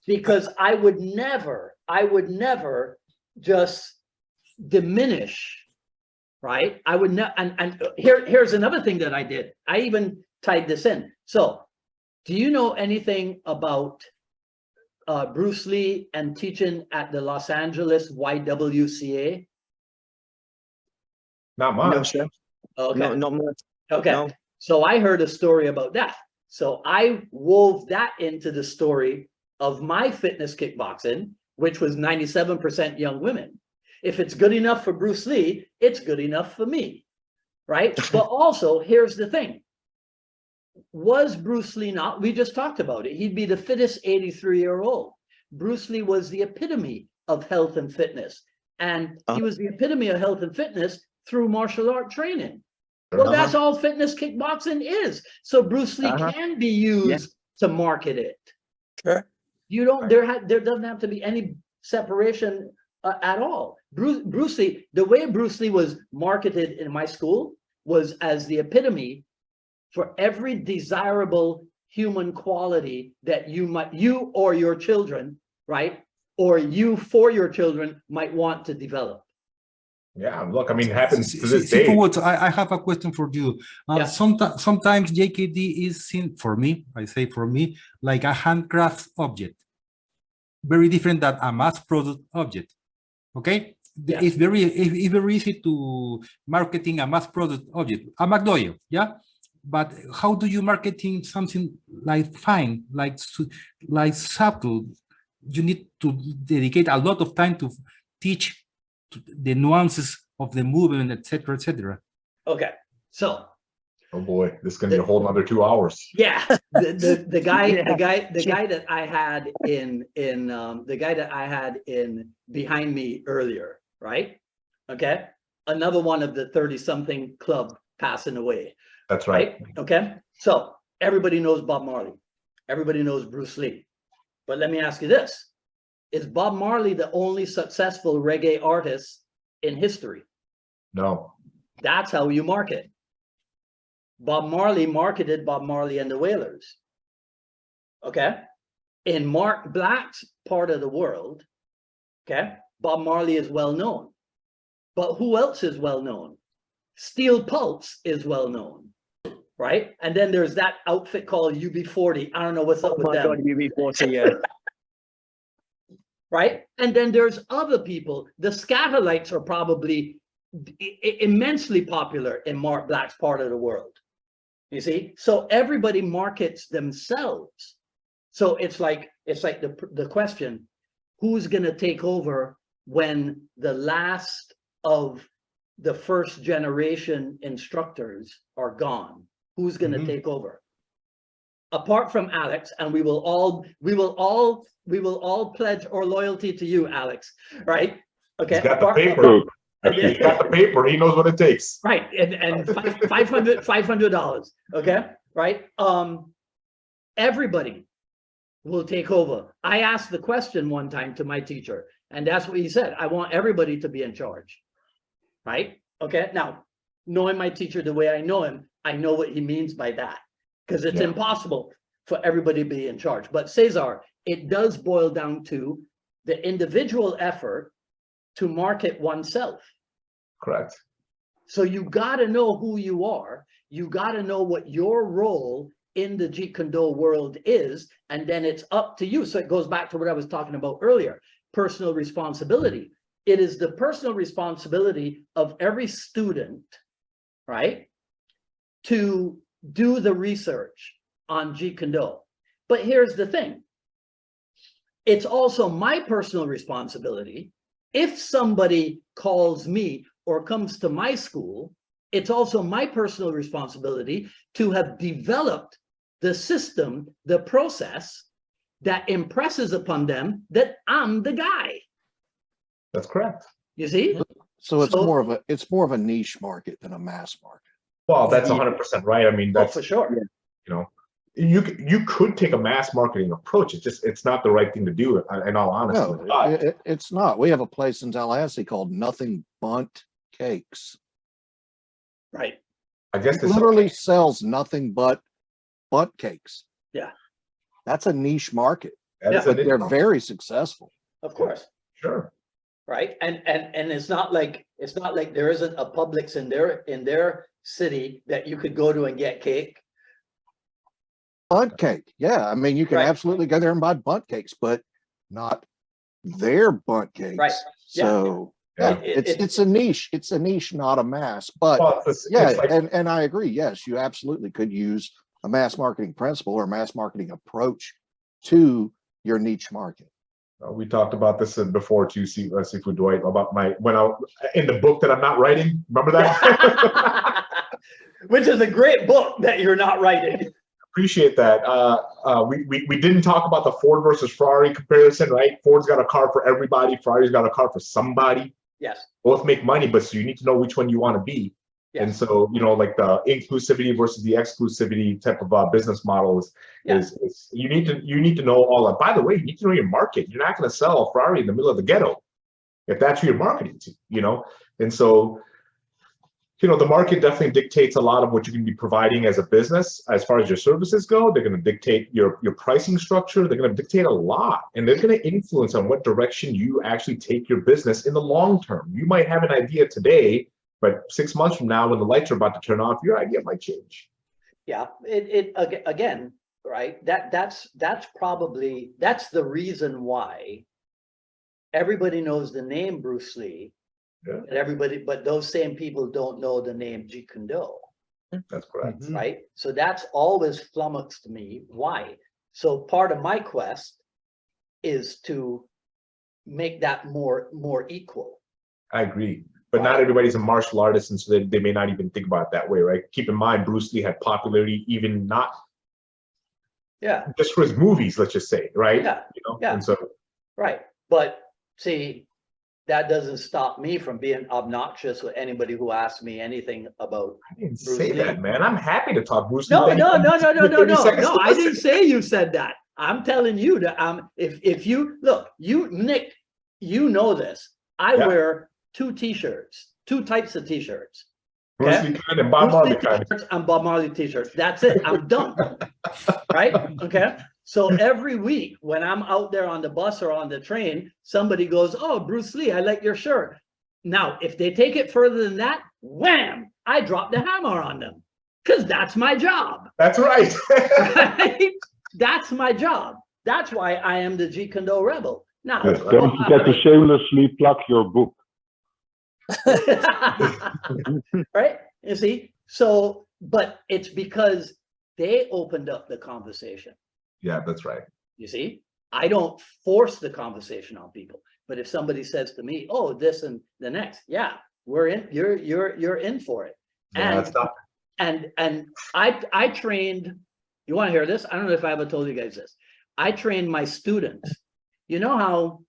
Because I would never just diminish, right? I would not, and here's another thing that I did. I even tied this in. So, do you know anything about Bruce Lee and teaching at the Los Angeles YWCA? Not No, much. sir. Okay. No, not much. Okay. No. So I heard a story about that. So I wove that into the story of my fitness kickboxing, which was 97% young women. If it's good enough for Bruce Lee, it's good enough for me, right? But also, here's the thing. Was Bruce Lee not? We just talked about it. He'd be the fittest 83-year-old. Bruce Lee was the epitome of health and fitness. And he was the epitome of health and fitness through martial art training. Well, that's all fitness kickboxing is. So Bruce Lee can be used to market it. Sure. You don't, there doesn't have to be any separation at all. Bruce Lee, the way Bruce Lee was marketed in my school was as the epitome for every desirable human quality that you or your children, right? Or you for your children might want to develop. Yeah, look, I mean, it happens to this day. I have a question for you. Sometimes JKD is seen, for me, I say for me, like a handcraft object. Very different than a mass product object. Okay? Yeah. It's very easy to marketing a mass product object, a McDoyo, yeah? But how do you marketing something like fine, like subtle? You need to dedicate a lot of time to teach the nuances of the movement, etc., etc. Okay, so. Oh boy, this is gonna be a whole nother 2 hours. Yeah, the guy that I had in behind me earlier, right? Okay, another one of the 30-something club passing away. That's right. Okay, so everybody knows Bob Marley, everybody knows Bruce Lee, but let me ask you this: is Bob Marley the only successful reggae artist in history? No. That's how you market. Bob Marley marketed Bob Marley and the Wailers. Okay. In Mark Black's part of the world, okay, Bob Marley is well known. But who else is well known? Steel Pulse is well known, right? And then there's that outfit called UB40. I don't know what's up with them. Oh my God, UB40, yeah. Right? And then there's other people. The Scatolites are probably immensely popular in Mark Black's part of the world. You see? So everybody markets themselves. So it's like the question, who's going to take over when the last of the first generation instructors are gone? Who's going to take over? Apart from Alex, and we will all pledge our loyalty to you, Alex, right? Okay. He's got the paper. Actually, he's got the paper. He knows what it takes. Right, and $500, okay, right? Everybody will take over. I asked the question one time to my teacher, and that's what he said. I want everybody to be in charge, right? Okay, now, knowing my teacher the way I know him, I know what he means by that, because it's impossible for everybody to be in charge. But Cesar, it does boil down to the individual effort to market oneself. Correct. So you got to know who you are. You got to know what your role in the Jeet Kune Do world is, and then it's up to you. So it goes back to what I was talking about earlier, personal responsibility. It is the personal responsibility of every student, right, to do the research on Jeet Kune Do. But here's the thing. It's also my personal responsibility. If somebody calls me or comes to my school, it's also my personal responsibility to have developed the system, the process that impresses upon them that I'm the guy. That's correct. You see? So it's more of a niche market than a mass market. Well, that's 100% right. I mean, that's for sure. You know, you could take a mass marketing approach. It's not the right thing to do. In all honesty, no, it's not. We have a place in Tallahassee called Nothing Bundt Cakes. Right. I guess it literally sells nothing but butt cakes. Yeah. That's a niche market. But they're very successful. Of course. Sure. Right. And it's not like there isn't a Publix in their city that you could go to and get cake. Bundt cake. Yeah. I mean, you can absolutely go there and buy Bundt cakes, but not their Bundt cakes. Right. So it's a niche. It's a niche, not a mass. But and I agree. Yes, you absolutely could use a mass marketing principle or mass marketing approach to your niche market. We talked about this before too, Seafood Dwight, about in the book that I'm not writing. Remember that? Which is a great book that you're not writing. Appreciate that. We didn't talk about the Ford versus Ferrari comparison, right? Ford's got a car for everybody. Ferrari's got a car for somebody. Yes. Both make money, but so you need to know which one you want to be. Yes. And so, like the inclusivity versus the exclusivity type of business model is you need to know all that. By the way, you need to know your market. You're not going to sell a Ferrari in the middle of the ghetto if that's who you're marketing to, And so, the market definitely dictates a lot of what you're going to be providing as a business. As far as your services go, they're going to dictate your pricing structure. They're going to dictate a lot, and they're going to influence on what direction you actually take your business in the long term. You might have an idea today, but 6 months from now, when the lights are about to turn off, your idea might change. Yeah, again, right? That's the reason why everybody knows the name Bruce Lee. Yeah. But those same people don't know the name Jeet Kune Do. That's correct. Right? So that's always flummoxed me. Why? So part of my quest is to make that more equal. I agree. But not everybody's a martial artist, and so they may not even think about it that way, right? Keep in mind, Bruce Lee had popularity even not just for his movies, let's just say, right? Yeah. And so right. But see, that doesn't stop me from being obnoxious with anybody who asks me anything about. I didn't say that, man. I'm happy to talk Bruce Lee. No. I didn't say you said that. I'm telling you that if you look, Nik, you know this. I wear two types of t-shirts. Bruce Lee kind and Bob Marley kind. And Bob Marley t-shirts. That's it. I'm done. Right? Okay. So every week when I'm out there on the bus or on the train, somebody goes, "Oh, Bruce Lee, I like your shirt." Now, if they take it further than that, wham, I drop the hammer on them because that's my job. That's right. Right? That's my job. That's why I am the Jeet Kune Do Rebel. Now, don't forget to shamelessly plug your book. Right? You see? So, but it's because they opened up the conversation. Yeah, that's right. You see, I don't force the conversation on people. But if somebody says to me, "Oh, this and the next," yeah, we're in. You're in for it. Yeah, that's tough. And I trained. You want to hear this? I don't know if I ever told you guys this. I trained my students. You know how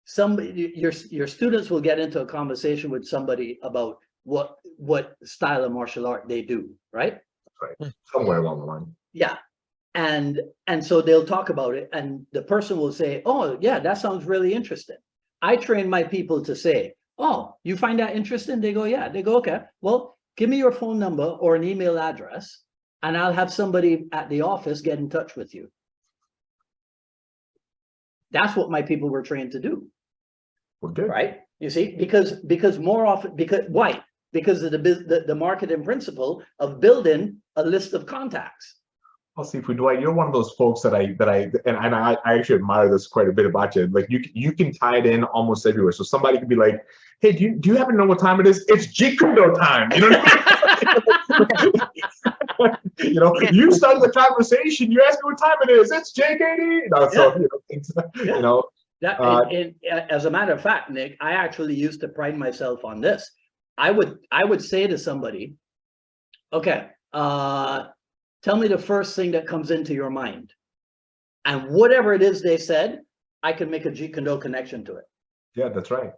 somebody, your students will get into a conversation with somebody about what style of martial art they do, right? Right. Somewhere along the line. Yeah. And so they'll talk about it, and the person will say, "Oh, yeah, that sounds really interesting." I train my people to say, "Oh, you find that interesting?" They go, "Yeah." They go, "Okay, well, give me your phone number or an email address, and I'll have somebody at the office get in touch with you." That's what my people were trained to do. We're good. Right? You see, because more often, why? Because of the marketing principle of building a list of contacts. I'll see if we Dwight, you're one of those folks that I actually admire this quite a bit about you. Like you can tie it in almost everywhere. So somebody could be like, "Hey, do you happen to know what time it is? It's Jeet Kune Do time." You know what I mean? You know, you started the conversation. You asked me what time it is. It's JKD. You know, so you know. As a matter of fact, Nick, I actually used to pride myself on this. I would say to somebody, "Okay, tell me the first thing that comes into your mind." And whatever it is they said, I can make a Jeet Kune Do connection to it. Yeah, that's right.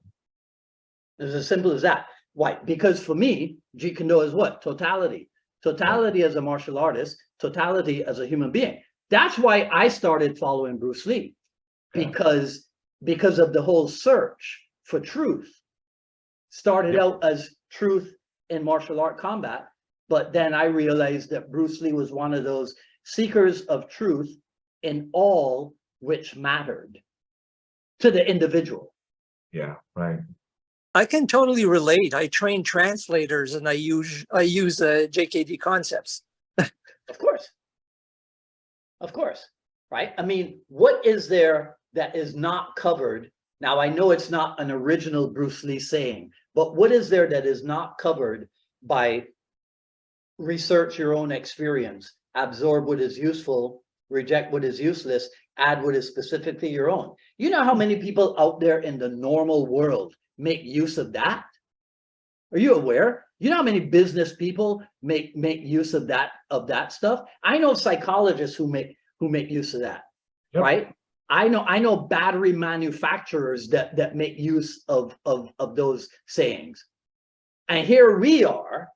It's as simple as that. Why? Because for me, Jeet Kune Do is what? Totality. Totality as a martial artist, totality as a human being. That's why I started following Bruce Lee. Because of the whole search for truth. Started out as truth in martial art combat. But then I realized that Bruce Lee was one of those seekers of truth in all which mattered to the individual. Yeah, right. I can totally relate. I train translators and I use JKD concepts. Of course, right? I mean, what is there that is not covered? Now, I know it's not an original Bruce Lee saying, but what is there that is not covered by research your own experience, absorb what is useful, reject what is useless, add what is specifically your own? You know how many people out there in the normal world make use of that? Are you aware? You know how many business people make use of that stuff? I know psychologists who make use of that, right? I know battery manufacturers that make use of those sayings. And here we are,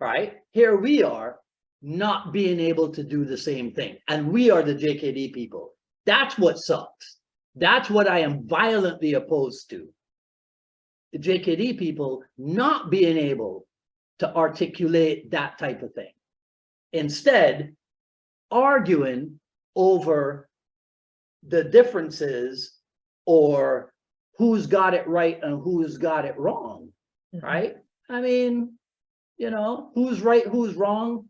right? Here we are not being able to do the same thing. And we are the JKD people. That's what sucks. That's what I am violently opposed to. The JKD people not being able to articulate that type of thing. Instead, arguing over the differences or who's got it right and who's got it wrong, right? I mean, you know, who's right, who's wrong?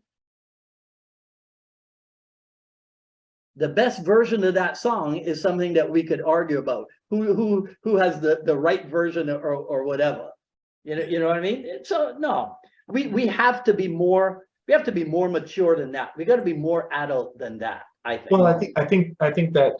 The best version of that song is something that we could argue about. Who has the right version or whatever. You know what I mean? So no, we have to be more mature than that. We got to be more adult than that, I think. Well, I think that,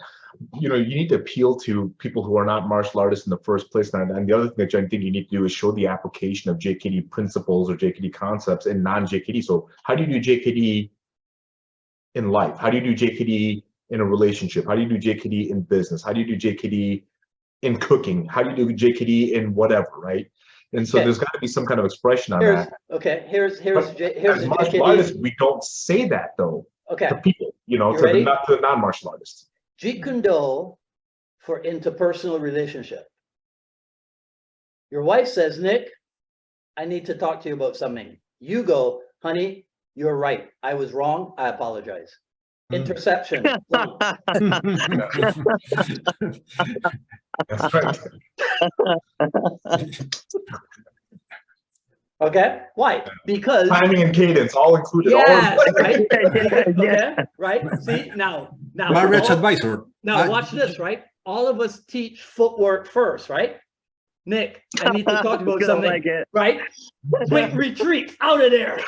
you know, you need to appeal to people who are not martial artists in the first place. And the other thing that I think you need to do is show the application of JKD principles or JKD concepts in non-JKD. So how do you do JKD in life? How do you do JKD in a relationship? How do you do JKD in business? How do you do JKD in cooking? How do you do JKD in whatever, right? And so there's got to be some kind of expression on that. Okay, here's as martial artists, we don't say that though. Okay. To people, you know, to the non-martial artists. Jeet Kune Do for interpersonal relationship. Your wife says, "Nick, I need to talk to you about something." You go, "Honey, you're right. I was wrong. I apologize." Interception. That's right. Okay, why? Because timing and cadence all included. Yeah, right. Okay, right. See now. Marriage advisor. Now watch this, right? All of us teach footwork first, right? Nik, I need to talk about Gonna something, like it. right? Quick retreat out of there,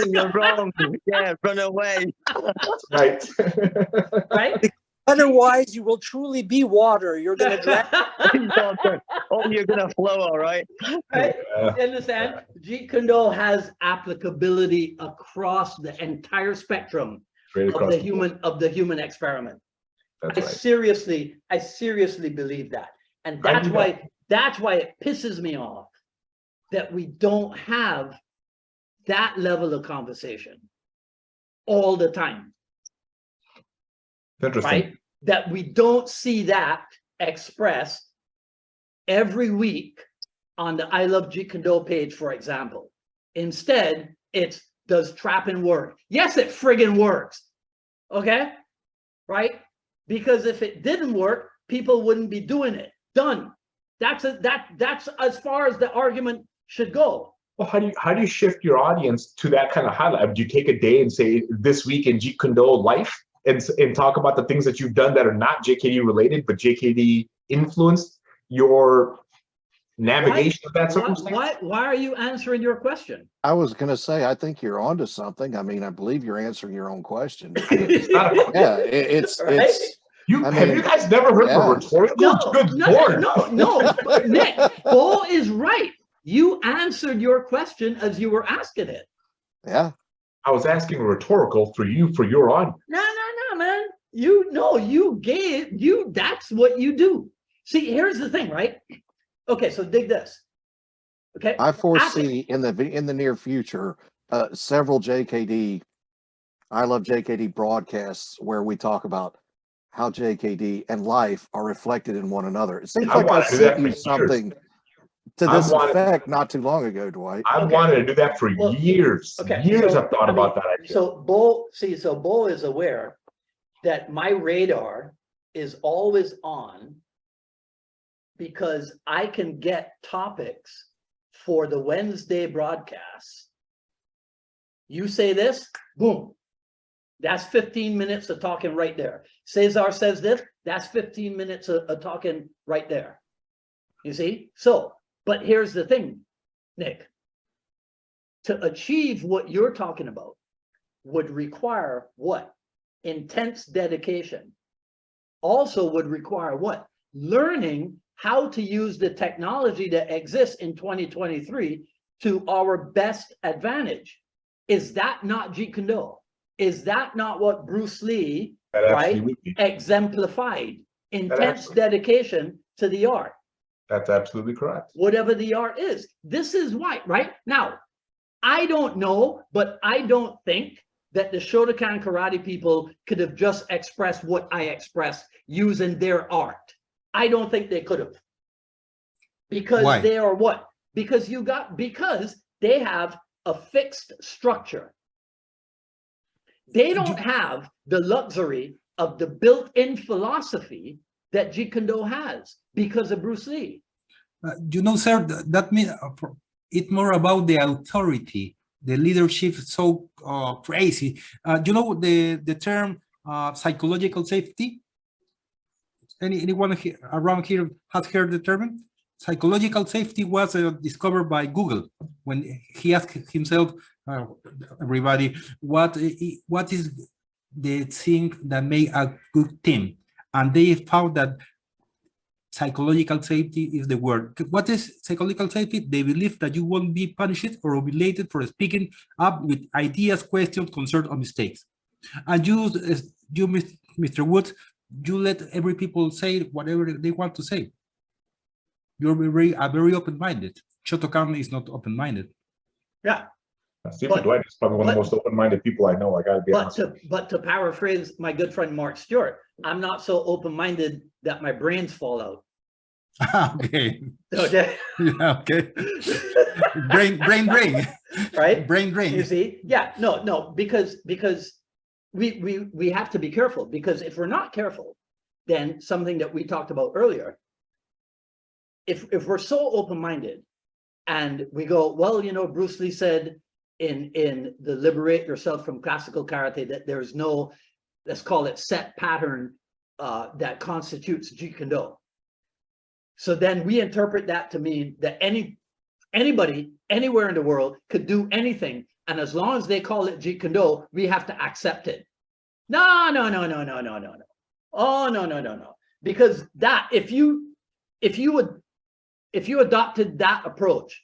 You're wrong. Yeah, run away. Right. right? Otherwise, you will truly be water. You're going to drown. Oh, you're gonna flow, all right. Right? Yeah. You understand? Jeet Kune Do has applicability across the entire spectrum Straight of across the board. human experiment. That's I right. seriously believe that. And I that's do why it pisses me off that we don't have that level of conversation all the time, Interesting. right? That we don't see that expressed every week on the I Love Jeet Kune Do page, for example. Instead, it's does trapping work? Yes, it friggin' works. Okay? Right? Because if it didn't work, people wouldn't be doing it. Done. That's as far as the argument should go. Well, how do you shift your audience to that kind of highlight? Do you take a day and say this week in Jeet Kune Do life and talk about the things that you've done that are not JKD related but JKD influenced your navigation of that circumstance? Why are you answering your question? I was going to say, I think you're onto something. I mean, I believe you're answering your own question. It's not a- Yeah, it's Right? it's. Have you guys never heard of a rhetorical? Good Lord. No. Nik, Bo is right. You answered your question as you were asking it. Yeah. I was asking a rhetorical for your audience. No, man. That's what you do. See, here's the thing, right? Okay, so dig this. Okay. I foresee in the near future several JKD, I Love JKD broadcasts where we talk about how JKD and life are reflected in one another. It seems like I sent you something to this effect not too long ago, Dwight. I've wanted to do that for years. Years I've thought about that idea. So Bo is aware that my radar is always on because I can get topics for the Wednesday broadcasts. You say this, boom. That's 15 minutes of talking right there. Cesar says this, that's 15 minutes of talking right there. You see? So, but here's the thing, Nik. To achieve what you're talking about would require what? Intense dedication. Also would require what? Learning how to use the technology that exists in 2023 to our best advantage. Is that not Jeet Kune Do? Is that not what Bruce Lee, right, exemplified? Intense dedication to the art. That's absolutely correct. Whatever the art is. This is why, right? Now, I don't know, but I don't think that the Shotokan karate people could have just expressed what I expressed using their art. I don't think they could have. Because Why? they are what? Because they have a fixed structure. They don't have the luxury of the built-in philosophy that Jeet Kune Do has because of Bruce Lee. Sir, that means it's more about the authority, the leadership. So crazy. The term psychological safety. Anyone around here has heard the term? Psychological safety was discovered by Google when he asked himself, everybody, what is the thing that make a good team? And they found that psychological safety is the word. What is psychological safety? They believe that you won't be punished or humiliated for speaking up with ideas, questions, concerns, or mistakes. And you, Mr. Woods, you let every people say whatever they want to say. You're very open-minded. Shotokan is not open-minded. Yeah. Stephen Dwight is probably one of the most open-minded people I know. I gotta be honest. But to paraphrase my good friend Mark Stewart, I'm not so open-minded that my brains fall out. Okay. Okay. Yeah, okay. brain drain. Right? Brain drain. You see? Yeah. No. Because we have to be careful, because if we're not careful, then something that we talked about earlier. If we're so open-minded and we go, well, Bruce Lee said in the Liberate Yourself from Classical Karate that there's no, let's call it set pattern that constitutes Jeet Kune Do. So then we interpret that to mean that anybody, anywhere in the world could do anything. And as long as they call it Jeet Kune Do, we have to accept it. No, no, no, no, no, no, no, no. Oh, no, no, no, no. Because that, if you adopted that approach,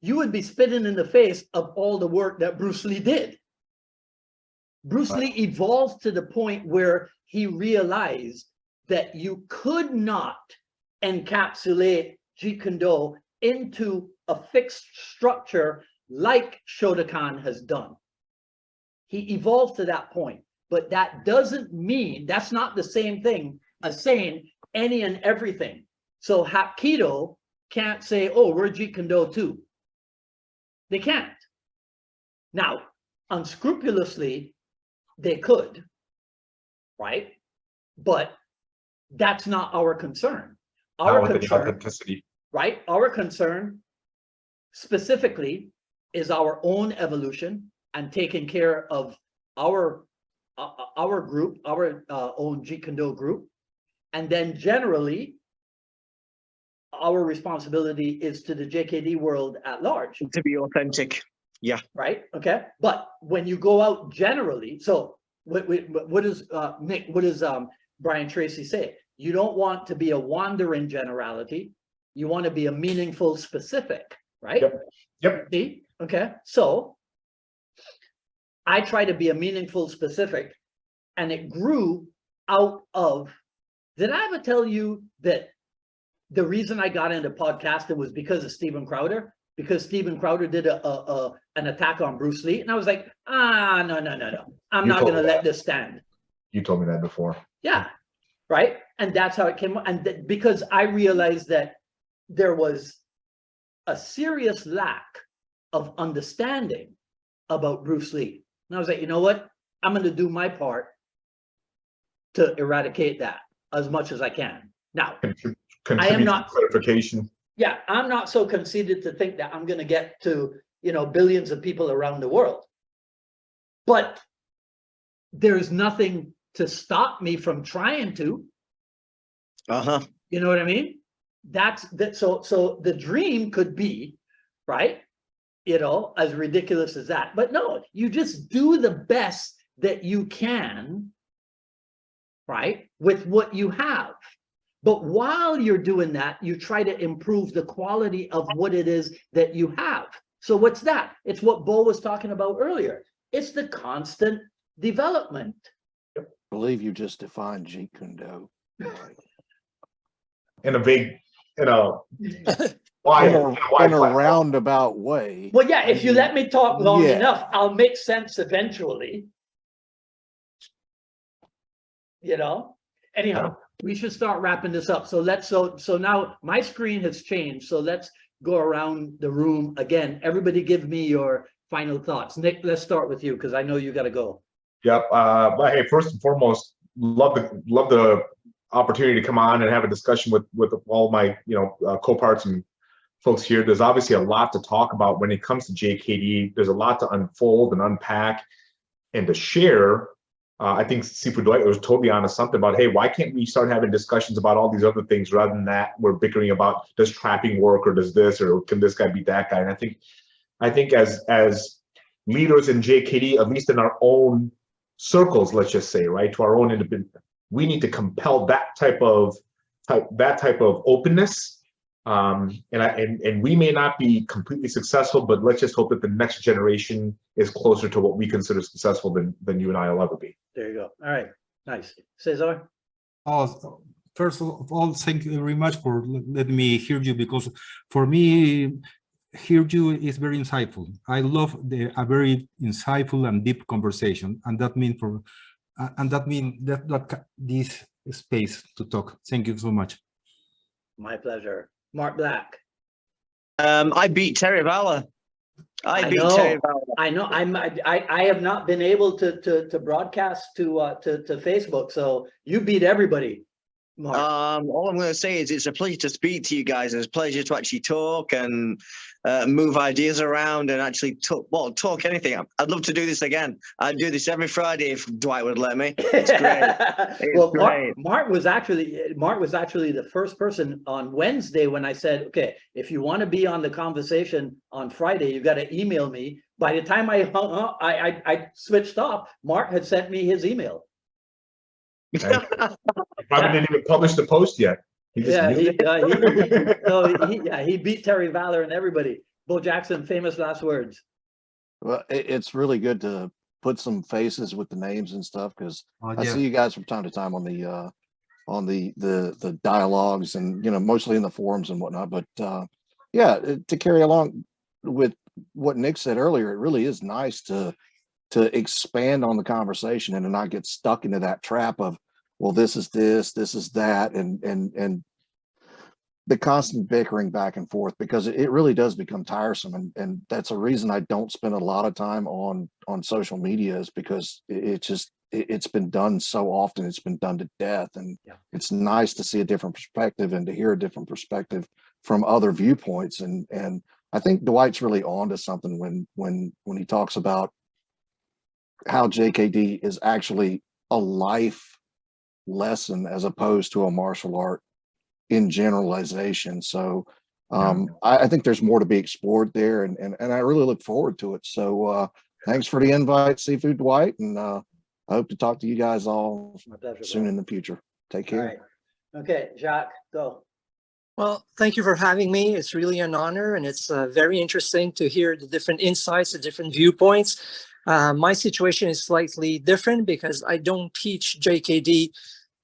you would be spitting in the face of all the work that Bruce Lee did. Bruce Lee evolved to the point where he realized that you could not encapsulate Jeet Kune Do into a fixed structure like Shotokan has done. He evolved to that point, but that doesn't mean, that's not the same thing as saying any and everything. So Hapkido can't say, oh, we're Jeet Kune Do too. They can't. Now, unscrupulously, they could, right? But that's not our concern. Our concern, authenticity. right? Our concern specifically is our own evolution and taking care of our group, our own Jeet Kune Do group. And then generally, our responsibility is to the JKD world at large. To be authentic. Yeah. Right. Okay. But when you go out generally, so what does Nick, what does Brian Tracy say? You don't want to be a wandering generality. You want to be a meaningful specific, right? Yep. See? Okay. So I try to be a meaningful specific, and it grew out of, did I ever tell you that the reason I got into podcasting was because of Steven Crowder? Because Steven Crowder did an attack on Bruce Lee, and I was like, no. I'm not going to let this stand. You told me that before. Yeah, right. And that's how it came. And because I realized that there was a serious lack of understanding about Bruce Lee, and I was like, you know what? I'm going to do my part to eradicate that as much as I can. Now, I am not clarification. Yeah, I'm not so conceited to think that I'm going to get to, billions of people around the world. But there's nothing to stop me from trying to. You know what I mean? That's that. So the dream could be, right? As ridiculous as that. But no, you just do the best that you can, right? With what you have. But while you're doing that, you try to improve the quality of what it is that you have. So what's that? It's what Bo was talking about earlier. It's the constant development. I believe you just defined Jeet Kune Do. In a vague, in a roundabout way. Well, yeah, if you let me talk long enough, I'll make sense eventually. Anyhow. We should start wrapping this up. So so now my screen has changed. So let's go around the room again. Everybody give me your final thoughts. Nick, let's start with you because I know you got to go. Yep. But hey, first and foremost, love the opportunity to come on and have a discussion with all my co-parts and folks here. There's obviously a lot to talk about when it comes to JKD. There's a lot to unfold and unpack and to share. I think Sifu Dwight was totally onto something about, hey, why can't we start having discussions about all these other things rather than that we're bickering about, does trapping work or does this, or can this guy beat that guy? And I think as leaders in JKD, at least in our own circles, let's just say, right, to our own independent, we need to compel that type of openness. And we may not be completely successful, but let's just hope that the next generation is closer to what we consider successful than you and I will ever be. There you go. All right. Nice. Cesar? First of all, thank you very much for letting me hear you, because for me, hear you is very insightful. I love a very insightful and deep conversation, and that means that this space to talk. Thank you so much. My pleasure. Mark Black. I beat Terry Valor. I know. I have not been able to broadcast to Facebook. So you beat everybody. Mark. All I'm going to say is it's a pleasure to speak to you guys. It's a pleasure to actually talk and move ideas around and actually talk anything. I'd love to do this again. I'd do this every Friday if Dwight would let me. It's great. It's Well, great. Mark was actually the first person on Wednesday when I said, okay, if you want to be on the conversation on Friday, you got to email me. By the time I hung up, I switched off, Mark had sent me his email. Right? He probably didn't even publish the post yet. He just He beat Terry Valor and everybody. Bo Jackson, famous last words. Well, it's really good to put some faces with the names and stuff, because I yeah. see you guys from time to time on the dialogues and, you know, mostly in the forums and whatnot. But yeah, to carry along with what Nik said earlier, it really is nice to expand on the conversation and to not get stuck into that trap of, well, this is this is that, and the constant bickering back and forth, because it really does become tiresome. And that's a reason I don't spend a lot of time on social media, is because it's been done so often. It's been done to death. And it's nice to see a different perspective and to hear a different perspective from other viewpoints. And I think Dwight's really on to something when he talks about how JKD is actually a life lesson as opposed to a martial art in generalization. So I think there's more to be explored there, and I really look forward to it. So thanks for the invite, Seafood Dwight, and I hope to talk to you guys all soon in the future. Take care. All right. Okay, Jacques, go. Well, thank you for having me. It's really an honor, and it's very interesting to hear the different insights, the different viewpoints. My situation is slightly different because I don't teach JKD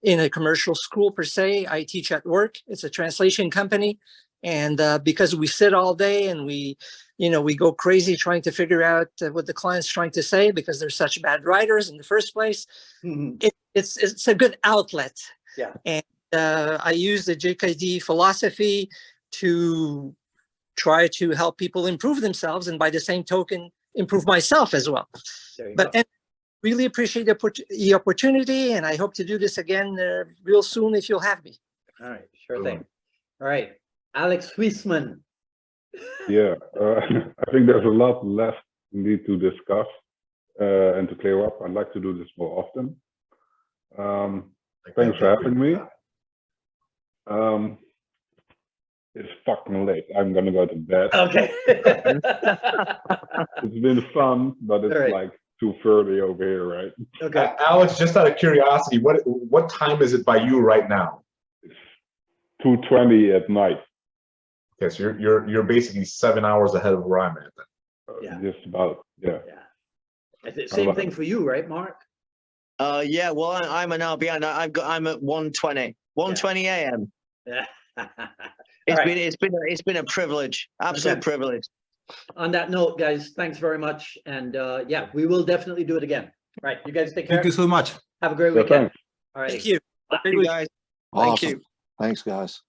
in a commercial school per se. I teach at work. It's a translation company. And because we sit all day and we go crazy trying to figure out what the client's trying to say, because they're such bad writers in the first place, it's a good outlet. Yeah. And I use the JKD philosophy to try to help people improve themselves, and by the same token, improve myself as well. But really appreciate the opportunity, and I hope to do this again real soon if you'll have me. All right, sure thing. All right, Alex Huisman. Yeah, I think there's a lot left need to discuss and to clear up. I'd like to do this more often. Thanks for having me. It's fucking late. I'm gonna go to bed. Okay. It's been fun, but it's like 2:30 over here, right? Okay. Alex, just out of curiosity, what time is it by you right now? It's 2:20 at night. Okay, so you're basically 7 hours ahead of where I'm at. Just about, yeah. Same thing for you, right, Mark? Yeah. Well, I'm an hour behind. I'm at 1:20 a.m. Yeah. It's been a privilege, absolute privilege. On that note, guys, thanks very much, and yeah, we will definitely do it again. All right, you guys take care. Thank you so much. Have a great weekend. Thanks. All right. Thank you. Thank you, guys. Awesome. Thank you. Thanks, guys.